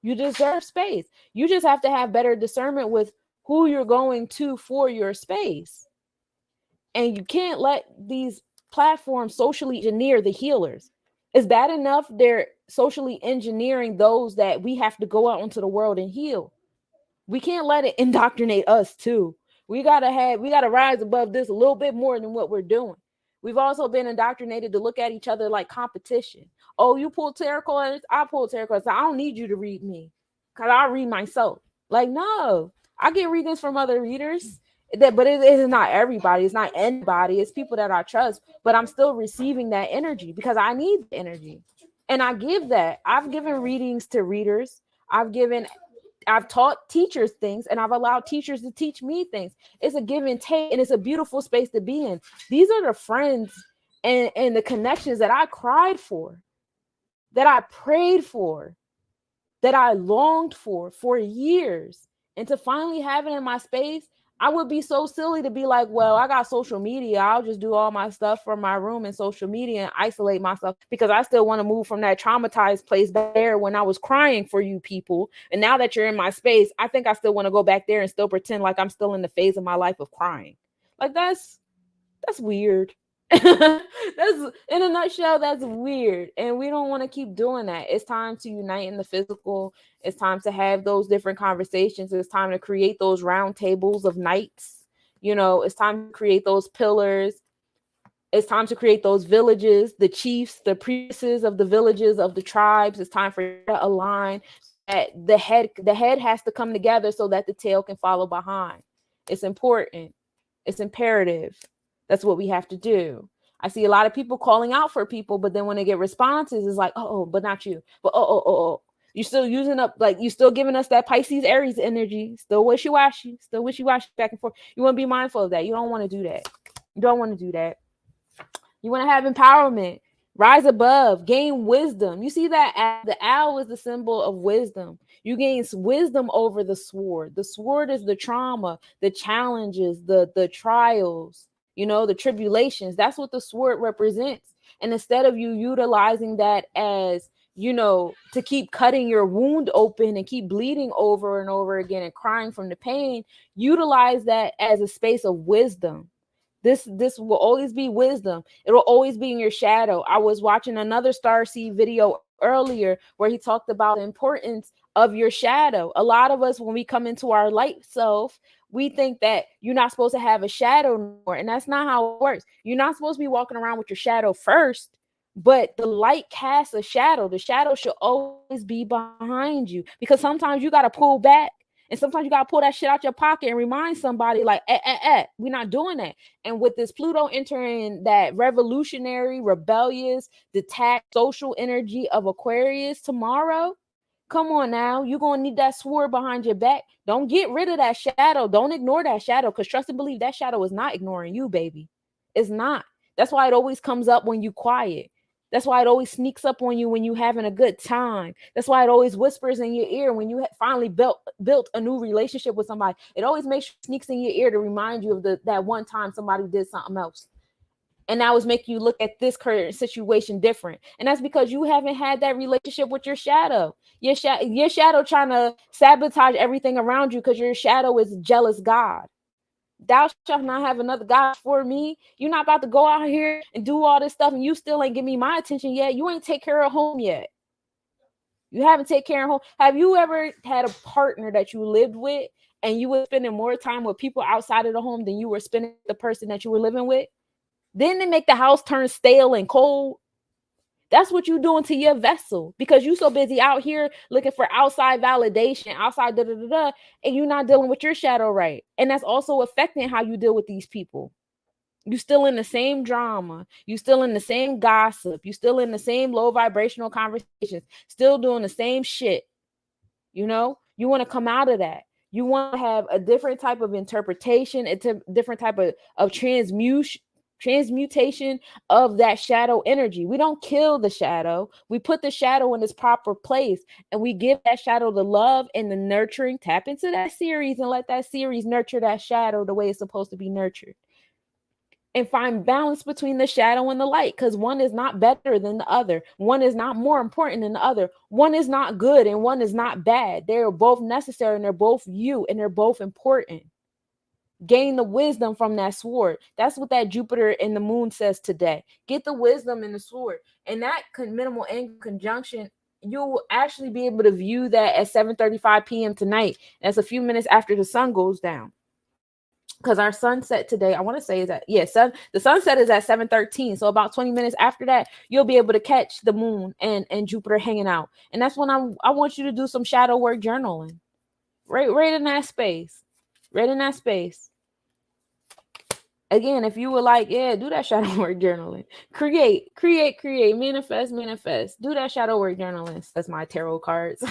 You deserve space. You just have to have better discernment with who you're going to for your space. And you can't let these platforms socially engineer the healers. It's bad enough they're socially engineering those that we have to go out into the world and heal. We can't let it indoctrinate us too. We gotta rise above this a little bit more than what we're doing. We've also been indoctrinated to look at each other like competition. Oh, you pull tarot cards, I pull tarot cards. I don't need you to read me, because I read myself. Like, no, I get readings from other readers. But it is not everybody. It's not anybody. It's people that I trust. But I'm still receiving that energy because I need the energy, and I give that. I've given readings to readers. I've taught teachers things, and I've allowed teachers to teach me things. It's a give and take, and it's a beautiful space to be in. These are the friends and the connections that I cried for, that I prayed for, that I longed for years. And to finally have it in my space, I would be so silly to be like, well, I got social media. I'll just do all my stuff from my room and social media and isolate myself, because I still want to move from that traumatized place back there when I was crying for you people. And now that you're in my space, I think I still want to go back there and still pretend like I'm still in the phase of my life of crying. Like, that's weird. That's in a nutshell, that's weird. And we don't want to keep doing that. It's time to unite in the physical. It's time to have those different conversations. It's time to create those round tables of knights. It's time to create those pillars. It's time to create those villages, the chiefs, the priestesses of the villages, of the tribes. It's time for you to align so that the head has to come together so that the tail can follow behind. It's important. It's imperative. That's what we have to do. I see a lot of people calling out for people, but then when they get responses, it's like, oh, but not you. But oh. You're still using up, like, you're still giving us that Pisces Aries energy. Still wishy-washy. Still wishy-washy back and forth. You want to be mindful of that. You don't want to do that. You don't want to do that. You want to have empowerment, rise above, gain wisdom. You see that the owl is the symbol of wisdom. You gain wisdom over the sword. The sword is the trauma, the challenges, the trials, the tribulations. That's what the sword represents. And instead of you utilizing that as, to keep cutting your wound open and keep bleeding over and over again and crying from the pain, utilize that as a space of wisdom. This will always be wisdom. It will always be in your shadow. I was watching another Starseed video earlier where he talked about the importance of your shadow. A lot of us, when we come into our light self, we think that you're not supposed to have a shadow anymore, and that's not how it works. You're not supposed to be walking around with your shadow first, but the light casts a shadow. The shadow should always be behind you, because sometimes you got to pull back. And sometimes you got to pull that shit out your pocket and remind somebody, like, we're not doing that. And with this Pluto entering that revolutionary, rebellious, detached social energy of Aquarius tomorrow, come on now. You're going to need that sword behind your back. Don't get rid of that shadow. Don't ignore that shadow, because trust and believe that shadow is not ignoring you, baby. It's not. That's why it always comes up when you quiet. That's why it always sneaks up on you when you having a good time. That's why it always whispers in your ear when you finally built a new relationship with somebody. It always sneaks in your ear to remind you of that one time somebody did something else. And that was making you look at this current situation different. And that's because you haven't had that relationship with your shadow. Your shadow trying to sabotage everything around you because your shadow is a jealous God. Thou shalt not have another God for me. You're not about to go out here and do all this stuff and you still ain't give me my attention yet. You ain't take care of home yet. You haven't taken care of home. Have you ever had a partner that you lived with and you were spending more time with people outside of the home than you were spending with the person that you were living with? Didn't it make the house turn stale and cold? That's what you're doing to your vessel, because you're so busy out here looking for outside validation, outside and you're not dealing with your shadow right. And that's also affecting how you deal with these people. You're still in the same drama. You're still in the same gossip. You're still in the same low vibrational conversations, still doing the same shit. You want to come out of that. You want to have a different type of interpretation, a different type of transmutation of that shadow energy. We don't kill the shadow. We put the shadow in its proper place, and we give that shadow the love and the nurturing. Tap into that Ceres and let that Ceres nurture that shadow the way it's supposed to be nurtured. And find balance between the shadow and the light, because one is not better than the other. One is not more important than the other. One is not good and one is not bad. They're both necessary and they're both you and they're both important. Gain the wisdom from that sword. That's what that Jupiter and the moon says today. Get the wisdom in the sword. And that minimal angle conjunction, you'll actually be able to view that at 7:35 p.m. tonight. That's a few minutes after the sun goes down. Because our sunset today, I want to say, is at the sunset is at 7:13. So about 20 minutes after that, you'll be able to catch the moon and Jupiter hanging out. And that's when I want you to do some shadow work journaling. Right in that space. Right in that space. Again, if you were like, yeah, do that shadow work journaling. Create, manifest. Do that shadow work journaling. That's my tarot cards.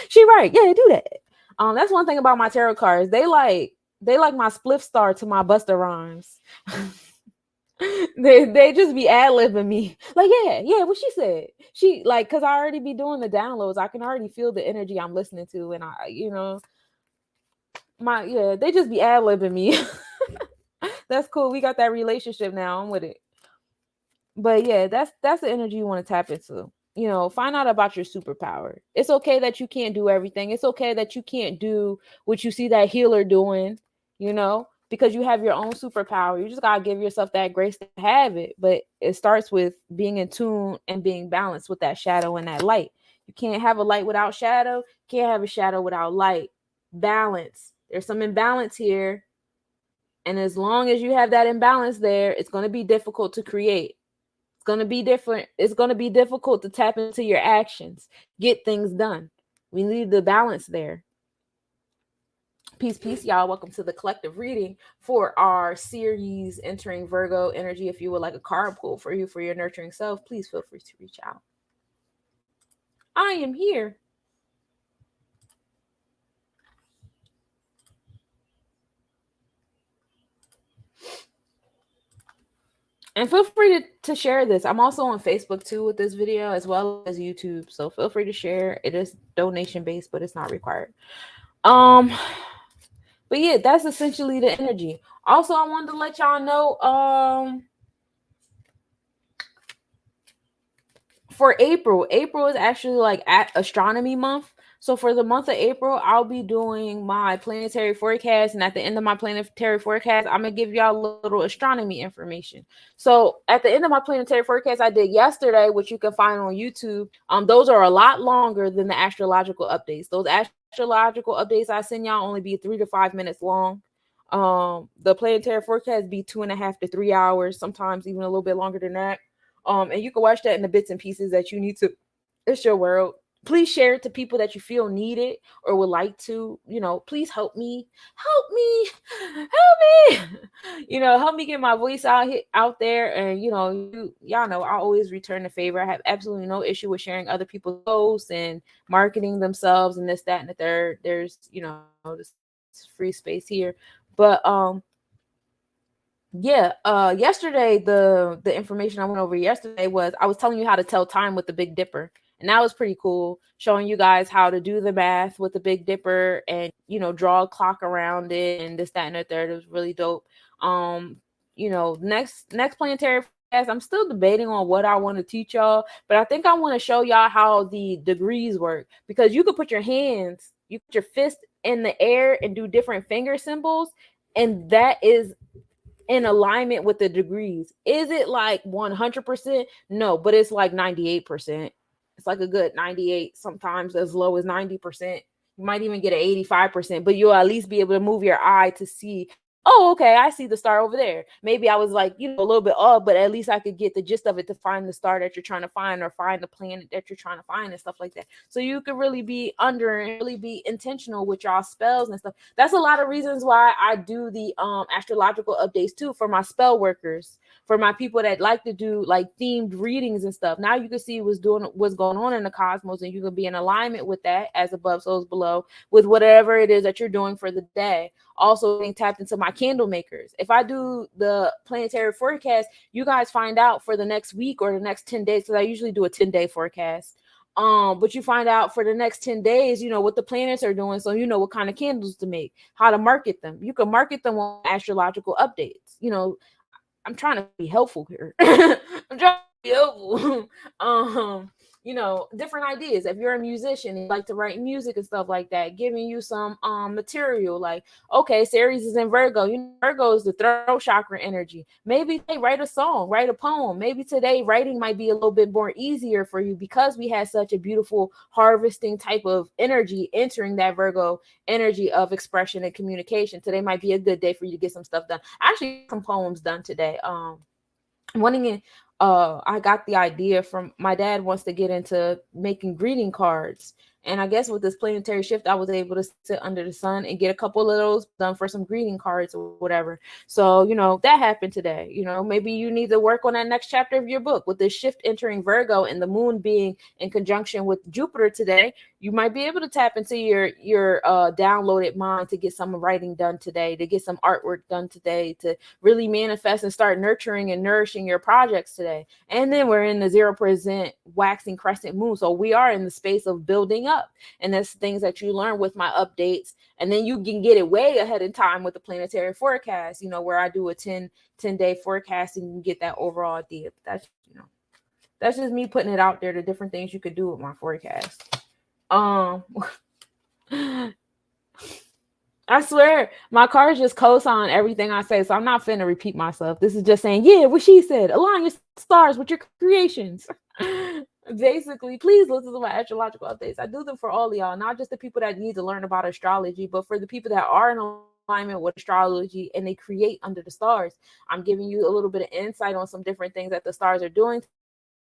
She right. Yeah, do that. That's one thing about my tarot cards. They like my spliff star to my Busta Rhymes. they just be ad-libbing me. Like, yeah, what she said. She like, cause I already be doing the downloads. I can already feel the energy I'm listening to. And they just be ad-libbing me. That's cool. We got that relationship now. I'm with it. But yeah, that's the energy you want to tap into. Find out about your superpower. It's okay that you can't do everything. It's okay that you can't do what you see that healer doing. because you have your own superpower. You just gotta give yourself that grace to have it. But it starts with being in tune and being balanced with that shadow and that light. You can't have a light without shadow. Can't have a shadow without light. Balance. There's some imbalance here. And as long as you have that imbalance there, it's going to be difficult to create. It's going to be different. It's going to be difficult to tap into your actions, get things done. We need the balance there. Peace, peace, y'all. Welcome to the collective reading for our Ceres entering Virgo energy. If you would like a card pull for you for your nurturing self, please feel free to reach out. I am here. And feel free to share this. I'm also on Facebook too with this video as well as YouTube. So feel free to share. It is donation based, but it's not required. But yeah, that's essentially the energy. Also, I wanted to let y'all know, for April is actually like at astronomy month. So for the month of April, I'll be doing my planetary forecast, and at the end of my planetary forecast, I'm gonna give y'all a little astronomy information. So at the end of my planetary forecast I did yesterday, which you can find on YouTube, those are a lot longer than the astrological updates. Those astrological updates I send y'all only be 3 to 5 minutes long. The planetary forecast be 2.5 to 3 hours, sometimes even a little bit longer than that. And you can watch that in the bits and pieces that you need to. It's your world. Please share it to people that you feel need it or would like to. Please help me, help me. Help me get my voice out there. And y'all know I always return the favor. I have absolutely no issue with sharing other people's posts and marketing themselves and this, that, and the third. There's this free space here, but yeah, yesterday the information I went over yesterday was I was telling you how to tell time with the Big Dipper. And that was pretty cool, showing you guys how to do the math with the Big Dipper and draw a clock around it and this, that, and the third. It was really dope. Next planetary forecast, I'm still debating on what I want to teach y'all, but I think I want to show y'all how the degrees work, because you could put your fist in the air and do different finger symbols, and that is in alignment with the degrees. Is it like 100%? No, but it's like 98%. It's like a good 98, sometimes as low as 90%. You might even get an 85%, but you'll at least be able to move your eye to see, oh, okay, I see the star over there. Maybe I was like, a little bit off, but at least I could get the gist of it to find the star that you're trying to find or find the planet that you're trying to find and stuff like that. So you could really be under and really be intentional with y'all spells and stuff. That's a lot of reasons why I do the astrological updates too, for my spell workers, for my people that like to do like themed readings and stuff. Now you can see what's going on in the cosmos, and you can be in alignment with that, as above, so as below, with whatever it is that you're doing for the day. Also being tapped into my candle makers. If I do the planetary forecast, you guys find out for the next week or the next 10 days, because I usually do a 10-day forecast. But you find out for the next 10 days, what the planets are doing. So what kind of candles to make, how to market them. You can market them on astrological updates. I'm trying to be helpful here. I'm trying to be helpful. Different ideas. If you're a musician and you like to write music and stuff like that, giving you some material like, okay, Ceres is in Virgo. Virgo is the throat chakra energy. Maybe they write a song, write a poem. Maybe today writing might be a little bit more easier for you because we had such a beautiful harvesting type of energy entering that Virgo energy of expression and communication. Today might be a good day for you to get some stuff done. I actually got some poems done today. I got the idea from my dad. Wants to get into making greeting cards, and I guess with this planetary shift I was able to sit under the sun and get a couple of those done for some greeting cards or whatever. So that happened today. Maybe you need to work on that next chapter of your book. With this shift entering Virgo and the moon being in conjunction with Jupiter today, you might be able to tap into your downloaded mind to get some writing done today, to get some artwork done today, to really manifest and start nurturing and nourishing your projects today. And then we're in the 0% waxing crescent moon, so we are in the space of building up, and that's things that you learn with my updates. And then you can get it way ahead in time with the planetary forecast, where I do a 10-day forecast, and you can get that overall idea. But that's just me putting it out there, the different things you could do with my forecast. I swear, my cards just co-sign everything I say, so I'm not finna repeat myself. This is just saying, yeah, what she said. Align your stars with your creations. Basically, please listen to my astrological updates. I do them for all of y'all, not just the people that need to learn about astrology, but for the people that are in alignment with astrology and they create under the stars. I'm giving you a little bit of insight on some different things that the stars are doing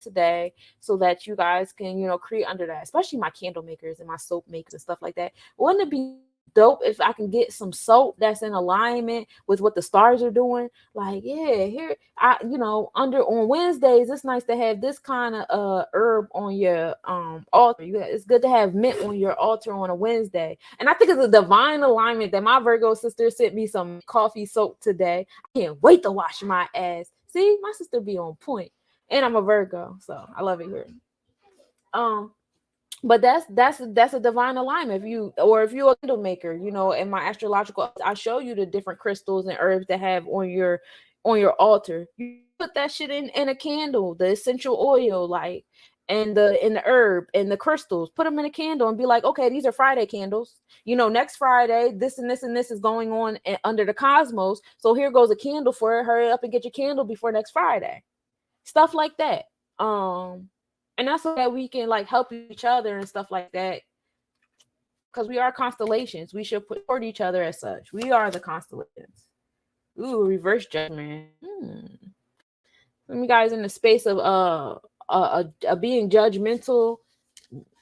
today so that you guys can, create under that, especially my candle makers and my soap makers and stuff like that. Wouldn't it be dope if I can get some soap that's in alignment with what the stars are doing? Like, yeah, here under on Wednesdays, it's nice to have this kind of herb on your altar. It's good to have mint on your altar on a Wednesday. And I think it's a divine alignment that my Virgo sister sent me some coffee soap today. I can't wait to wash my ass. See, my sister be on point. And I'm a Virgo, so I love it here. Um, but that's a divine alignment. If you're a candle maker, in my astrological, I show you the different crystals and herbs that have on your altar. You put that shit in a candle, the essential oil, like, and the herb and the crystals, put them in a candle and be like, okay, these are Friday candles. Next Friday, this and this and this is going on under the cosmos, so here goes a candle for it. Hurry up and get your candle before next Friday. Stuff like that. And that's so that we can like help each other and stuff like that, because we are constellations. We should support each other as such. We are the constellations. Ooh, reverse judgment. Some you guys in the space of being judgmental,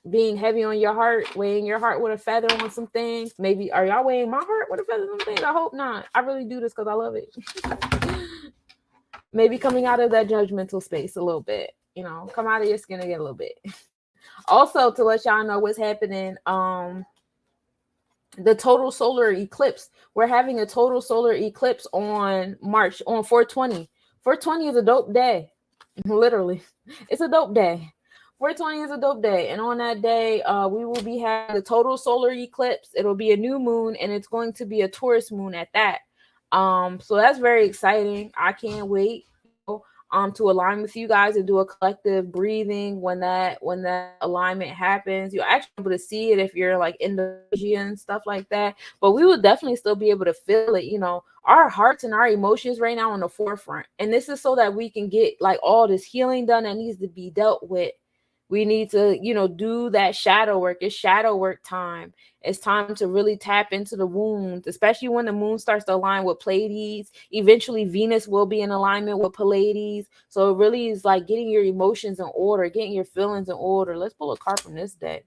being heavy on your heart, weighing your heart with a feather on some things. Maybe are y'all weighing my heart with a feather on some things? I hope not. I really do this because I love it. Maybe coming out of that judgmental space a little bit. Come out of your skin again a little bit. Also, to let y'all know what's happening, the total solar eclipse. We're having a total solar eclipse on 420. 420 is a dope day. Literally. It's a dope day. 420 is a dope day. And on that day, we will be having the total solar eclipse. It'll be a new moon, and it's going to be a Taurus moon at that. So that's very exciting. I can't wait, to align with you guys and do a collective breathing when that alignment happens. You're actually able to see it if you're like in the and stuff like that. But we will definitely still be able to feel it. Our hearts and our emotions right now on the forefront. And this is so that we can get like all this healing done that needs to be dealt with. We need to, do that shadow work. It's shadow work time. It's time to really tap into the wounds, especially when the moon starts to align with Pleiades. Eventually, Venus will be in alignment with Pleiades. So it really is like getting your emotions in order, getting your feelings in order. Let's pull a card from this deck.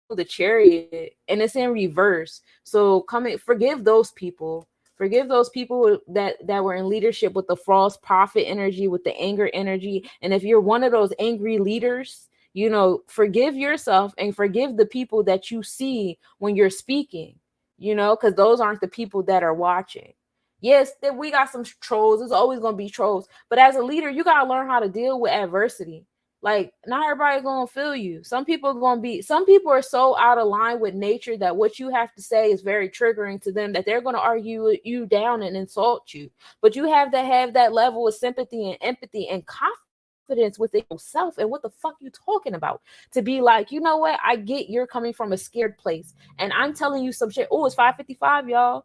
The Chariot, and it's in reverse. So forgive those people. Forgive those people that were in leadership with the false prophet energy, with the anger energy. And if you're one of those angry leaders, forgive yourself and forgive the people that you see when you're speaking, because those aren't the people that are watching. Yes, we got some trolls. There's always going to be trolls. But as a leader, you got to learn how to deal with adversity. Like, not everybody's going to feel you. Some people are so out of line with nature that what you have to say is very triggering to them, that they're going to argue you down and insult you. But you have to have that level of sympathy and empathy and confidence within yourself and what the fuck you talking about, to be like, you know what, I get you're coming from a scared place and I'm telling you some shit. Oh, it's 5:55, y'all.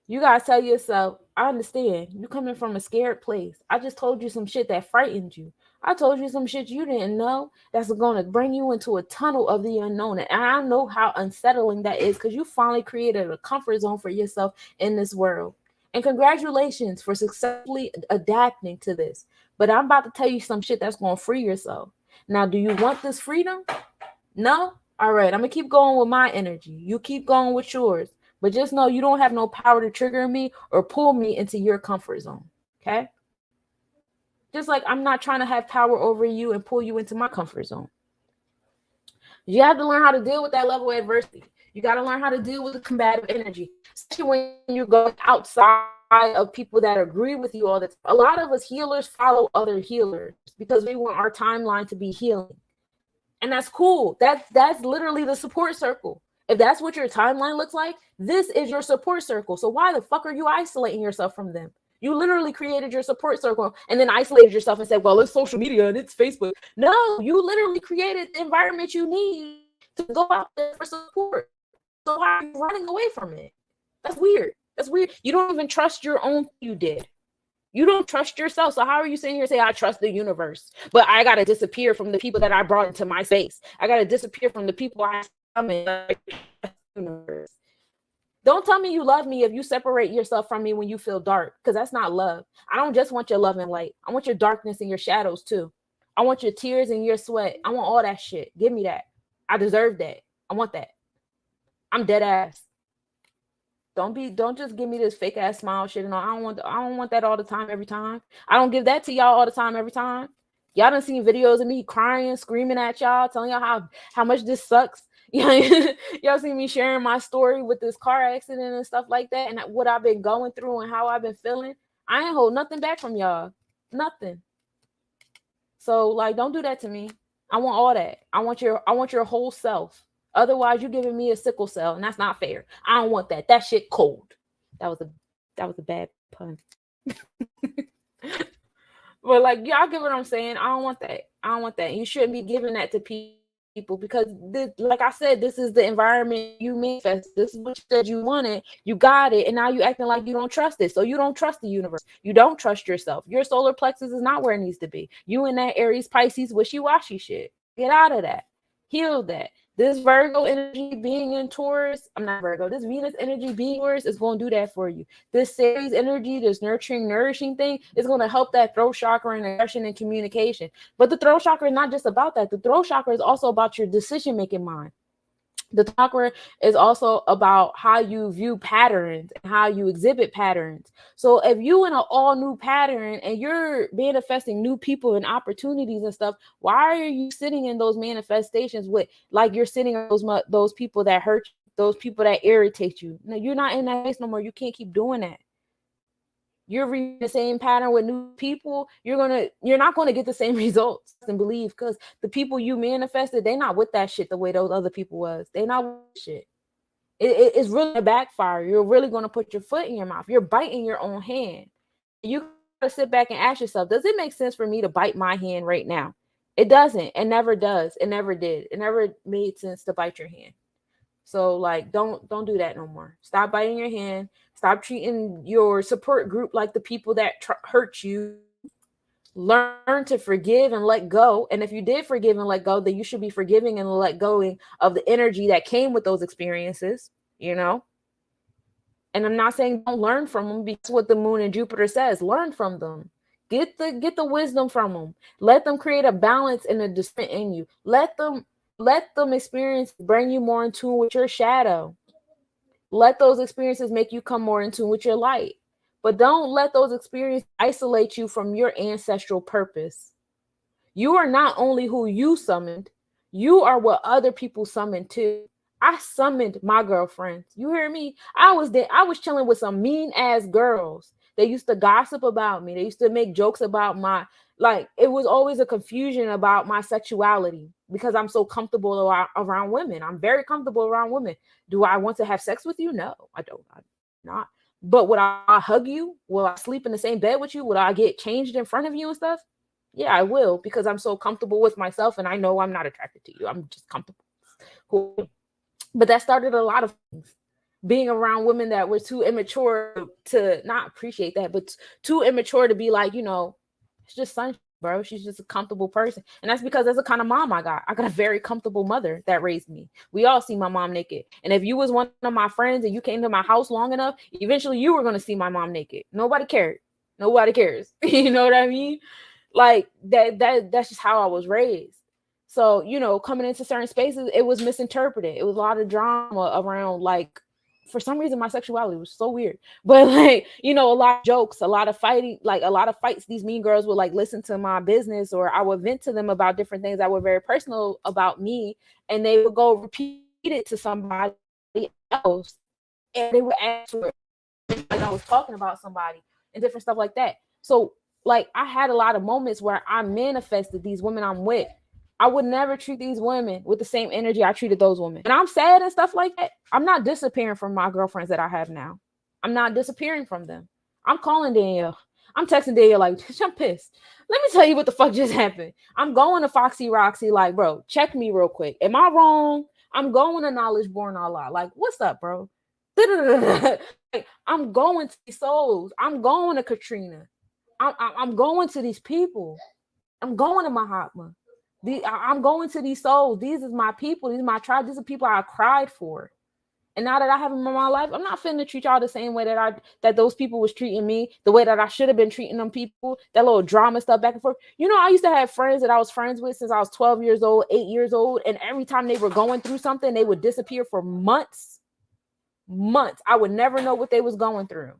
You gotta tell yourself, I understand you coming from a scared place. I just told you some shit that frightened you. I told you some shit you didn't know that's going to bring you into a tunnel of the unknown. And I know how unsettling that is, because you finally created a comfort zone for yourself in this world. And congratulations for successfully adapting to this. But I'm about to tell you some shit that's going to free yourself. Now, do you want this freedom? No? All right, I'm going to keep going with my energy. You keep going with yours. But just know you don't have no power to trigger me or pull me into your comfort zone. Okay? Just like I'm not trying to have power over you and pull you into my comfort zone. You have to learn how to deal with that level of adversity. You got to learn how to deal with the combative energy, especially when you're going outside of people that agree with you all the time. A lot of us healers follow other healers because we want our timeline to be healing. And that's cool. That's literally the support circle. If that's what your timeline looks like, this is your support circle. So why the fuck are you isolating yourself from them? You literally created your support circle and then isolated yourself and said, well, it's social media and it's Facebook. No, you literally created the environment you need to go out there for support. So why are you running away from it? That's weird. That's weird. You don't even trust your own you did. You don't trust yourself. So how are you sitting here saying, I trust the universe, but I got to disappear from the people that I brought into my space? I got to disappear from the people I summoned. Don't tell me you love me if you separate yourself from me when you feel dark, because that's not love. I don't just want your love and light. I want your darkness and your shadows too. I want your tears and your sweat. I want all that shit. Give me that. I deserve that. I want that. I'm dead ass. Don't just give me this fake ass smile shit and all. I don't want that all the time, every time. I don't give that to y'all all the time, every time. Y'all done seen videos of me crying, screaming at y'all, telling y'all how much this sucks. Y'all see me sharing my story with this car accident and stuff like that, and what I've been going through and how I've been feeling. I ain't hold nothing back from y'all. Nothing. So like, don't do that to me. I want all that. I want your whole self. Otherwise, you're giving me a sickle cell, and that's not fair. I don't want that. That shit cold. That was a bad pun. But like, y'all get what I'm saying? I don't want that. I don't want that. You shouldn't be giving that to people, because this, like I said, this is the environment you manifest. This is what you said you wanted. You got it, and now you acting like you don't trust it. So you don't trust the universe. You don't trust yourself. Your solar plexus is not where it needs to be. You in that Aries Pisces wishy-washy shit. Get out of that. Heal that. This Virgo energy being in Taurus, I'm not Virgo, this Venus energy being Taurus is going to do that for you. This Ceres energy, this nurturing, nourishing thing is going to help that throat chakra and aggression and communication. But the throat chakra is not just about that. The throat chakra is also about your decision-making mind. The chakra is also about how you view patterns and how you exhibit patterns. So if you in an all new pattern and you're manifesting new people and opportunities and stuff, why are you sitting in those manifestations with, like, you're sitting on those people that hurt you, those people that irritate you? No, you're not in that place no more. You can't keep doing that. You're reading the same pattern with new people, you're not gonna get the same results, and believe, because the people you manifested, they're not with that shit the way those other people was. They not with shit. It's really a backfire. You're really gonna put your foot in your mouth. You're biting your own hand. You gotta sit back and ask yourself, does it make sense for me to bite my hand right now? It doesn't. It never does. It never did. It never made sense to bite your hand. So like, don't do that no more. Stop biting your hand. Stop treating your support group like the people that hurt you. Learn to forgive and let go. And if you did forgive and let go, then you should be forgiving and let go of the energy that came with those experiences, you know? And I'm not saying don't learn from them, because what the moon and Jupiter says, learn from them. Get the wisdom from them. Let them create a balance and a discernment in you. Let them experience bring you more in tune with your shadow. Let those experiences make you come more in tune with your light. But don't let those experiences isolate you from your ancestral purpose. You are not only who you summoned, you are what other people summoned too. I summoned my girlfriends. You hear me? I was chilling with some mean ass girls. They used to gossip about me. They used to make jokes about like, it was always a confusion about my sexuality, because I'm so comfortable around women. I'm very comfortable around women. Do I want to have sex with you? No, I don't. I'm not. But would I hug you? Will I sleep in the same bed with you? Would I get changed in front of you and stuff? Yeah, I will, because I'm so comfortable with myself, and I know I'm not attracted to you. I'm just comfortable. Cool. But that started a lot of things. Being around women that were too immature to not appreciate that, but too immature to be like, it's just sunshine, bro. She's just a comfortable person. And that's because that's the kind of mom I got. I got a very comfortable mother that raised me. We all see my mom naked. And if you was one of my friends and you came to my house long enough, eventually you were going to see my mom naked. Nobody cared. Nobody cares. You know what I mean? Like that's just how I was raised. So, coming into certain spaces, it was misinterpreted. It was a lot of drama around, like, for some reason, my sexuality was so weird. But like, a lot of jokes, a lot of fighting, like a lot of fights. These mean girls would like listen to my business, or I would vent to them about different things that were very personal about me. And they would go repeat it to somebody else. And they would ask for it, like I was talking about somebody and different stuff like that. So like, I had a lot of moments where I manifested these women I'm with. I would never treat these women with the same energy I treated those women. And I'm sad and stuff like that. I'm not disappearing from my girlfriends that I have now. I'm not disappearing from them. I'm calling Danielle. I'm texting Danielle like, I'm pissed. Let me tell you what the fuck just happened. I'm going to Foxy Roxy like, bro, check me real quick. Am I wrong? I'm going to Knowledge Born Allah. Like, what's up, bro? Like, I'm going to these souls. I'm going to Katrina. I'm going to these people. I'm going to Mahatma. I'm going to these souls. These is my people. These are my tribe. These are people I cried for. And now that I have them in my life, I'm not finna treat y'all the same way that those people was treating me, the way that I should have been treating them people, that little drama stuff back and forth. You know, I used to have friends that I was friends with since I was 12 years old, 8 years old, and every time they were going through something, they would disappear for months. Months. I would never know what they was going through.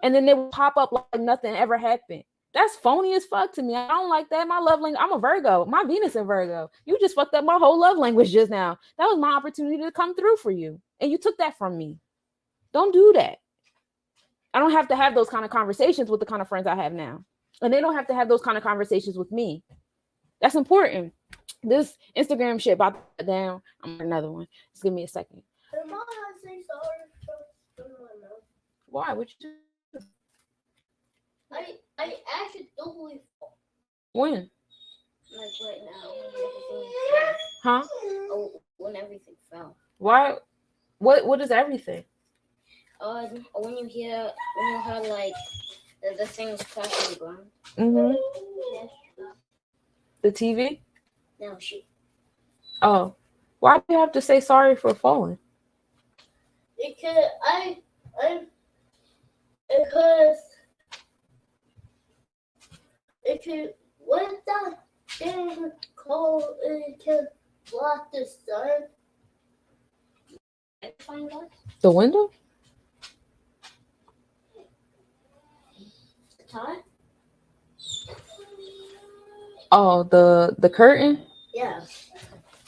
And then they would pop up like nothing ever happened. That's phony as fuck to me. I don't like that. My love language, I'm a Virgo. My Venus in Virgo. You just fucked up my whole love language just now. That was my opportunity to come through for you. And you took that from me. Don't do that. I don't have to have those kind of conversations with the kind of friends I have now. And they don't have to have those kind of conversations with me. That's important. This Instagram shit about to down. I'm on another one. Just give me a second. Why? What you do? I accidentally fall. When? Like right now. Huh? Oh, when everything fell. Why? What is everything? When you hear like the things crashing the ground. Mm-hmm. The TV? No, she. Oh. Why do you have to say sorry for falling? Because what the thing called it can block the sun. Find out. The window? The time? Oh, the curtain? Yeah.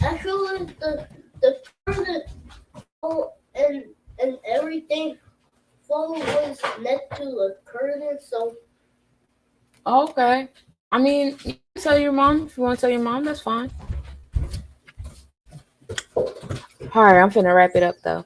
Actually, the curtain and everything was next to the curtain, so. Okay. I mean, you can tell your mom if you want to tell your mom. That's fine. All right, I'm finna wrap it up though.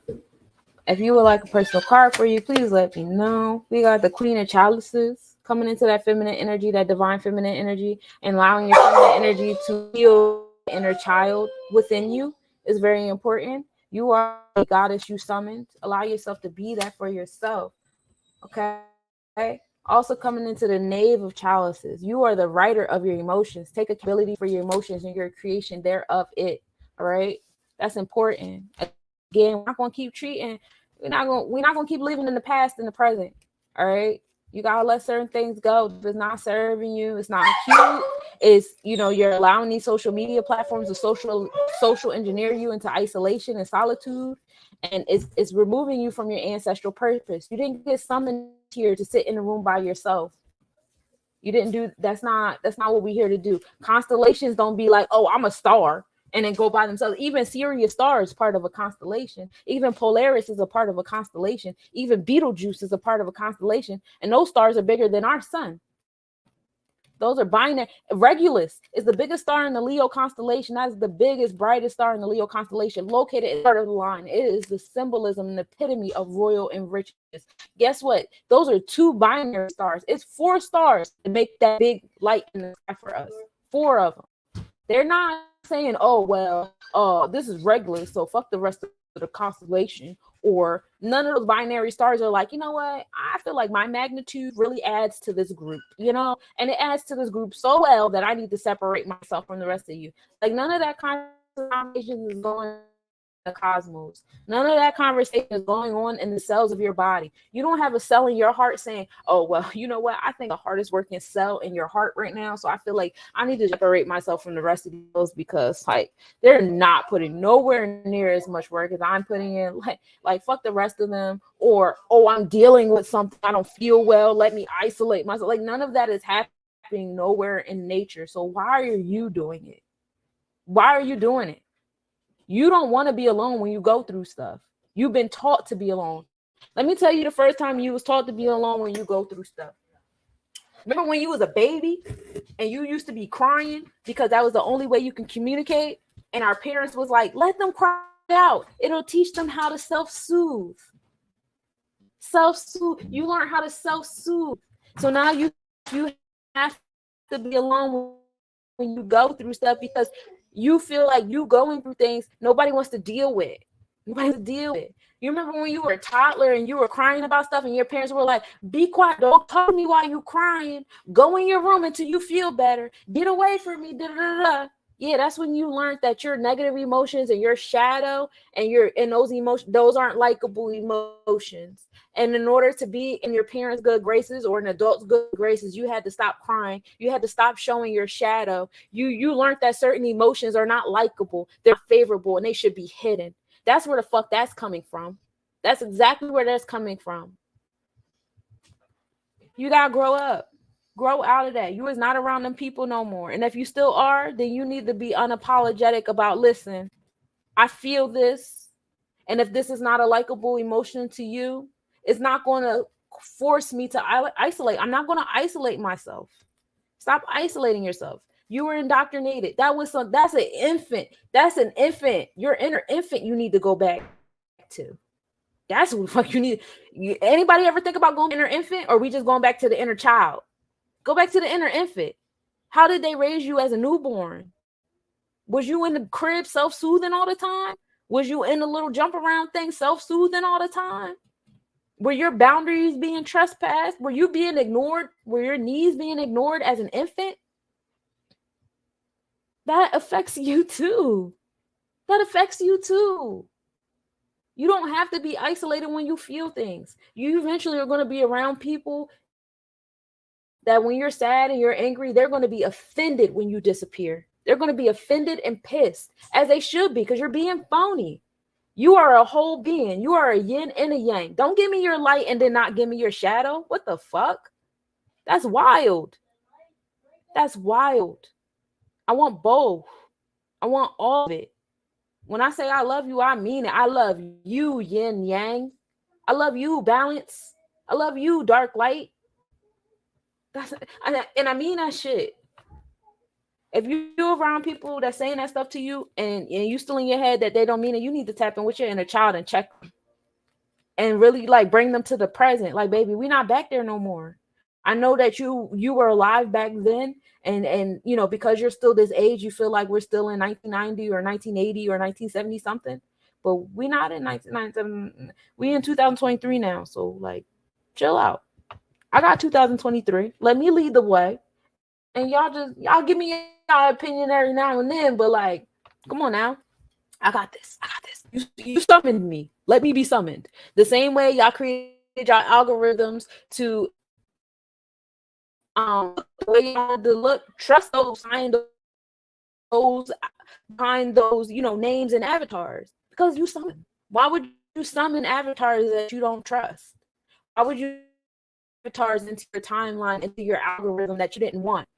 If you would like a personal card for you, please let me know. We got the Queen of Chalices coming into that feminine energy, that divine feminine energy, and allowing your feminine energy to heal the inner child within you is very important. You are the goddess you summoned. Allow yourself to be that for yourself. Okay? Also coming into the Knave of Chalices. You are the writer of your emotions. Take accountability for your emotions and your creation thereof it. All right? That's important. Again, we're not gonna keep treating. We're not gonna keep living in the past and the present. All right, you gotta let certain things go. If it's not serving you, it's not cute. It's you're allowing these social media platforms to social engineer you into isolation and solitude, and it's removing you from your ancestral purpose. You didn't get summoned here to sit in a room by yourself. You didn't do. That's not what we're here to do. Constellations don't be like, oh, I'm a star, and then go by themselves. Even Sirius Star is part of a constellation. Even Polaris is a part of a constellation. Even Betelgeuse is a part of a constellation. And those stars are bigger than our sun. Those are binary. Regulus is the biggest star in the Leo constellation. That's the biggest, brightest star in the Leo constellation, located at the start of the line. It is the symbolism and epitome of royal enrichment. Guess what? Those are 2 binary stars. It's 4 stars to make that big light in the sky for us. 4 of them. They're not saying, oh, well, this is regular, so fuck the rest of the constellation. Or none of those binary stars are like, you know what? I feel like my magnitude really adds to this group, and it adds to this group so well that I need to separate myself from the rest of you. Like, none of that conversation is going the cosmos. None of that conversation is going on in the cells of your body. You don't have a cell in your heart saying, oh, well, you know what? I think the hardest working cell in your heart right now. So I feel like I need to separate myself from the rest of those because they're not putting nowhere near as much work as I'm putting in. Like fuck the rest of them. Or, oh, I'm dealing with something. I don't feel well. Let me isolate myself. Like none of that is happening nowhere in nature. So why are you doing it? Why are you doing it? You don't want to be alone when you go through stuff. You've been taught to be alone. Let me tell you the first time you was taught to be alone when you go through stuff. Remember when you was a baby and you used to be crying because that was the only way you can communicate? And our parents was like, let them cry out. It'll teach them how to self-soothe. Self-soothe. You learn how to self-soothe. So now you have to be alone when you go through stuff because you feel like you going through things nobody wants to deal with. Nobody wants to deal with. You remember when you were a toddler and you were crying about stuff and your parents were like, be quiet, don't talk to me while you crying. Go in your room until you feel better. Get away from me. Da, da, da, da. Yeah, that's when you learned that your negative emotions and your shadow and those emotions, those aren't likable emotions. And in order to be in your parents' good graces or an adult's good graces, you had to stop crying. You had to stop showing your shadow. You learned that certain emotions are not likable. They're favorable and they should be hidden. That's where the fuck that's coming from. That's exactly where that's coming from. You gotta grow up. Grow out of that. You is not around them people no more. And if you still are, then you need to be unapologetic about, listen, I feel this. And if this is not a likable emotion to you, it's not going to force me to isolate. I'm not going to isolate myself. Stop isolating yourself. You were indoctrinated. That's an infant. That's an infant. Your inner infant you need to go back to. That's what the fuck you need. Anybody ever think about going to inner infant, or we just going back to the inner child? Go back to the inner infant. How did they raise you as a newborn? Was you in the crib self-soothing all the time? Was you in the little jump around thing self-soothing all the time? Were your boundaries being trespassed? Were you being ignored? Were your needs being ignored as an infant? That affects you too. That affects you too. You don't have to be isolated when you feel things. You eventually are going to be around people that when you're sad and you're angry, they're going to be offended when you disappear. They're going to be offended and pissed, as they should be, because you're being phony. You are a whole being. You are a yin and a yang. Don't give me your light and then not give me your shadow. What the fuck? That's wild. That's wild. I want both. I want all of it. When I say I love you, I mean it. I love you, yin yang. I love you, balance. I love you, dark light. And I mean that shit. If you're around people that's saying that stuff to you and you still in your head that they don't mean it, you need to tap in with your inner child and check them. And really like bring them to the present. Like, baby, we're not back there no more. I know that you were alive back then, and you know, because you're still this age, you feel like we're still in 1990 or 1980 or 1970 something. But we're not in 1997. We in 2023 now. So like, chill out. I got 2023. Let me lead the way. And y'all give me y'all opinion every now and then, but like, come on now. I got this. I got this. You summoned me. Let me be summoned. The same way y'all created y'all algorithms to the way y'all to look, trust those behind those, you know, names and avatars. Because you summon. Why would you summon avatars that you don't trust? Why would you avatars into your timeline, into your algorithm that you didn't want?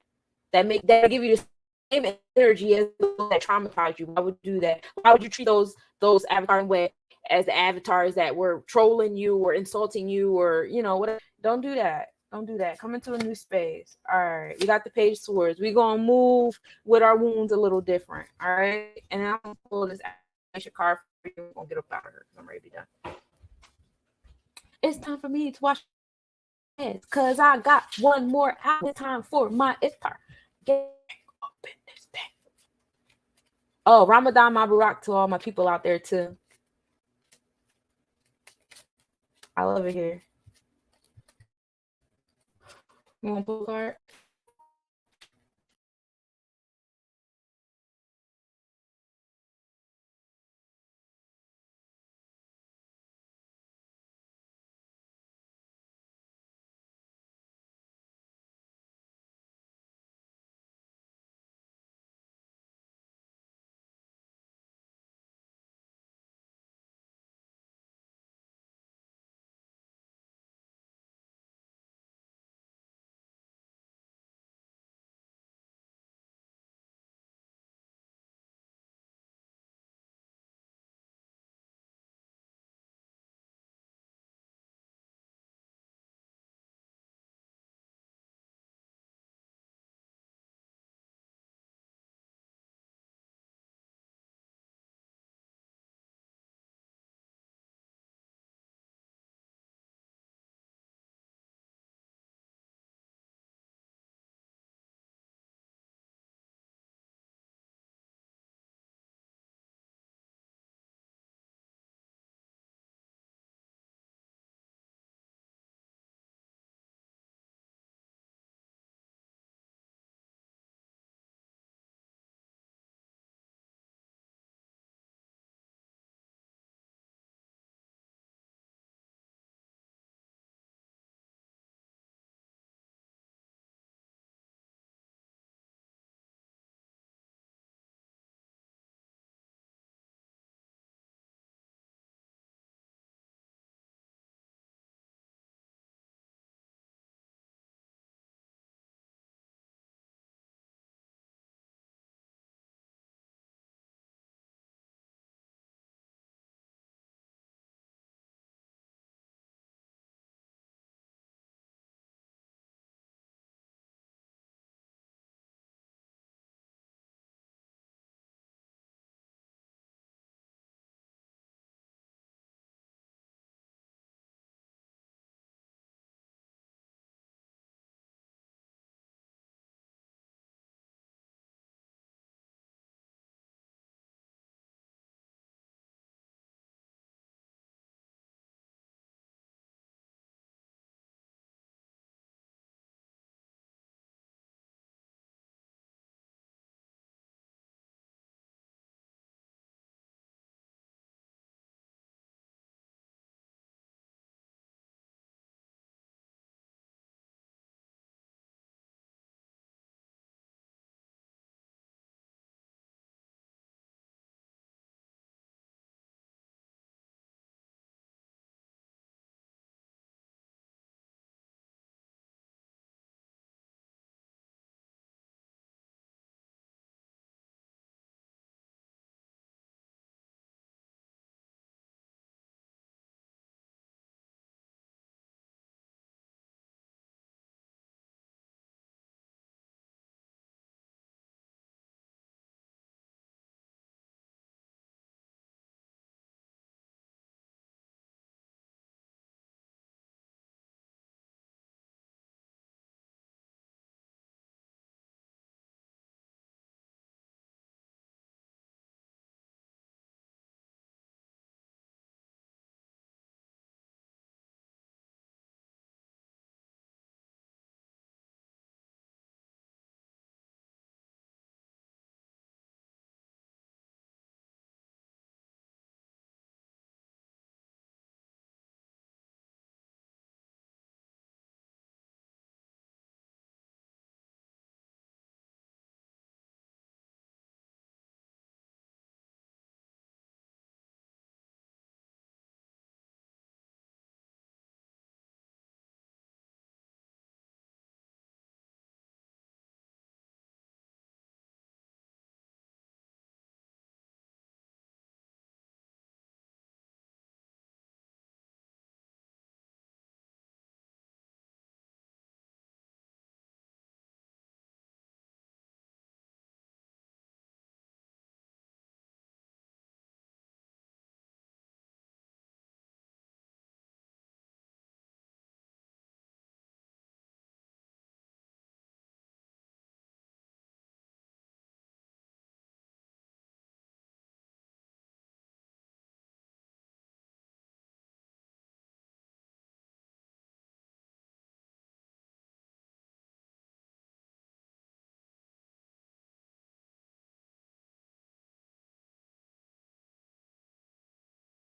That give you the same energy as those that traumatized you. Why would you do that? Why would you treat those avatars way as the avatars that were trolling you or insulting you or, you know, whatever? Don't do that. Don't do that. Come into a new space. All right. We got the Page of Swords. We're going to move with our wounds a little different. All right. And I'm going to pull this extra card for you. I'm going to get up out of here because I'm ready to be done. It's time for me to wash my hands because I got one more hour time for my iftar. Get up in this thing. Oh, Ramadan Mabarak to all my people out there too. I love it here. You want to pull a card?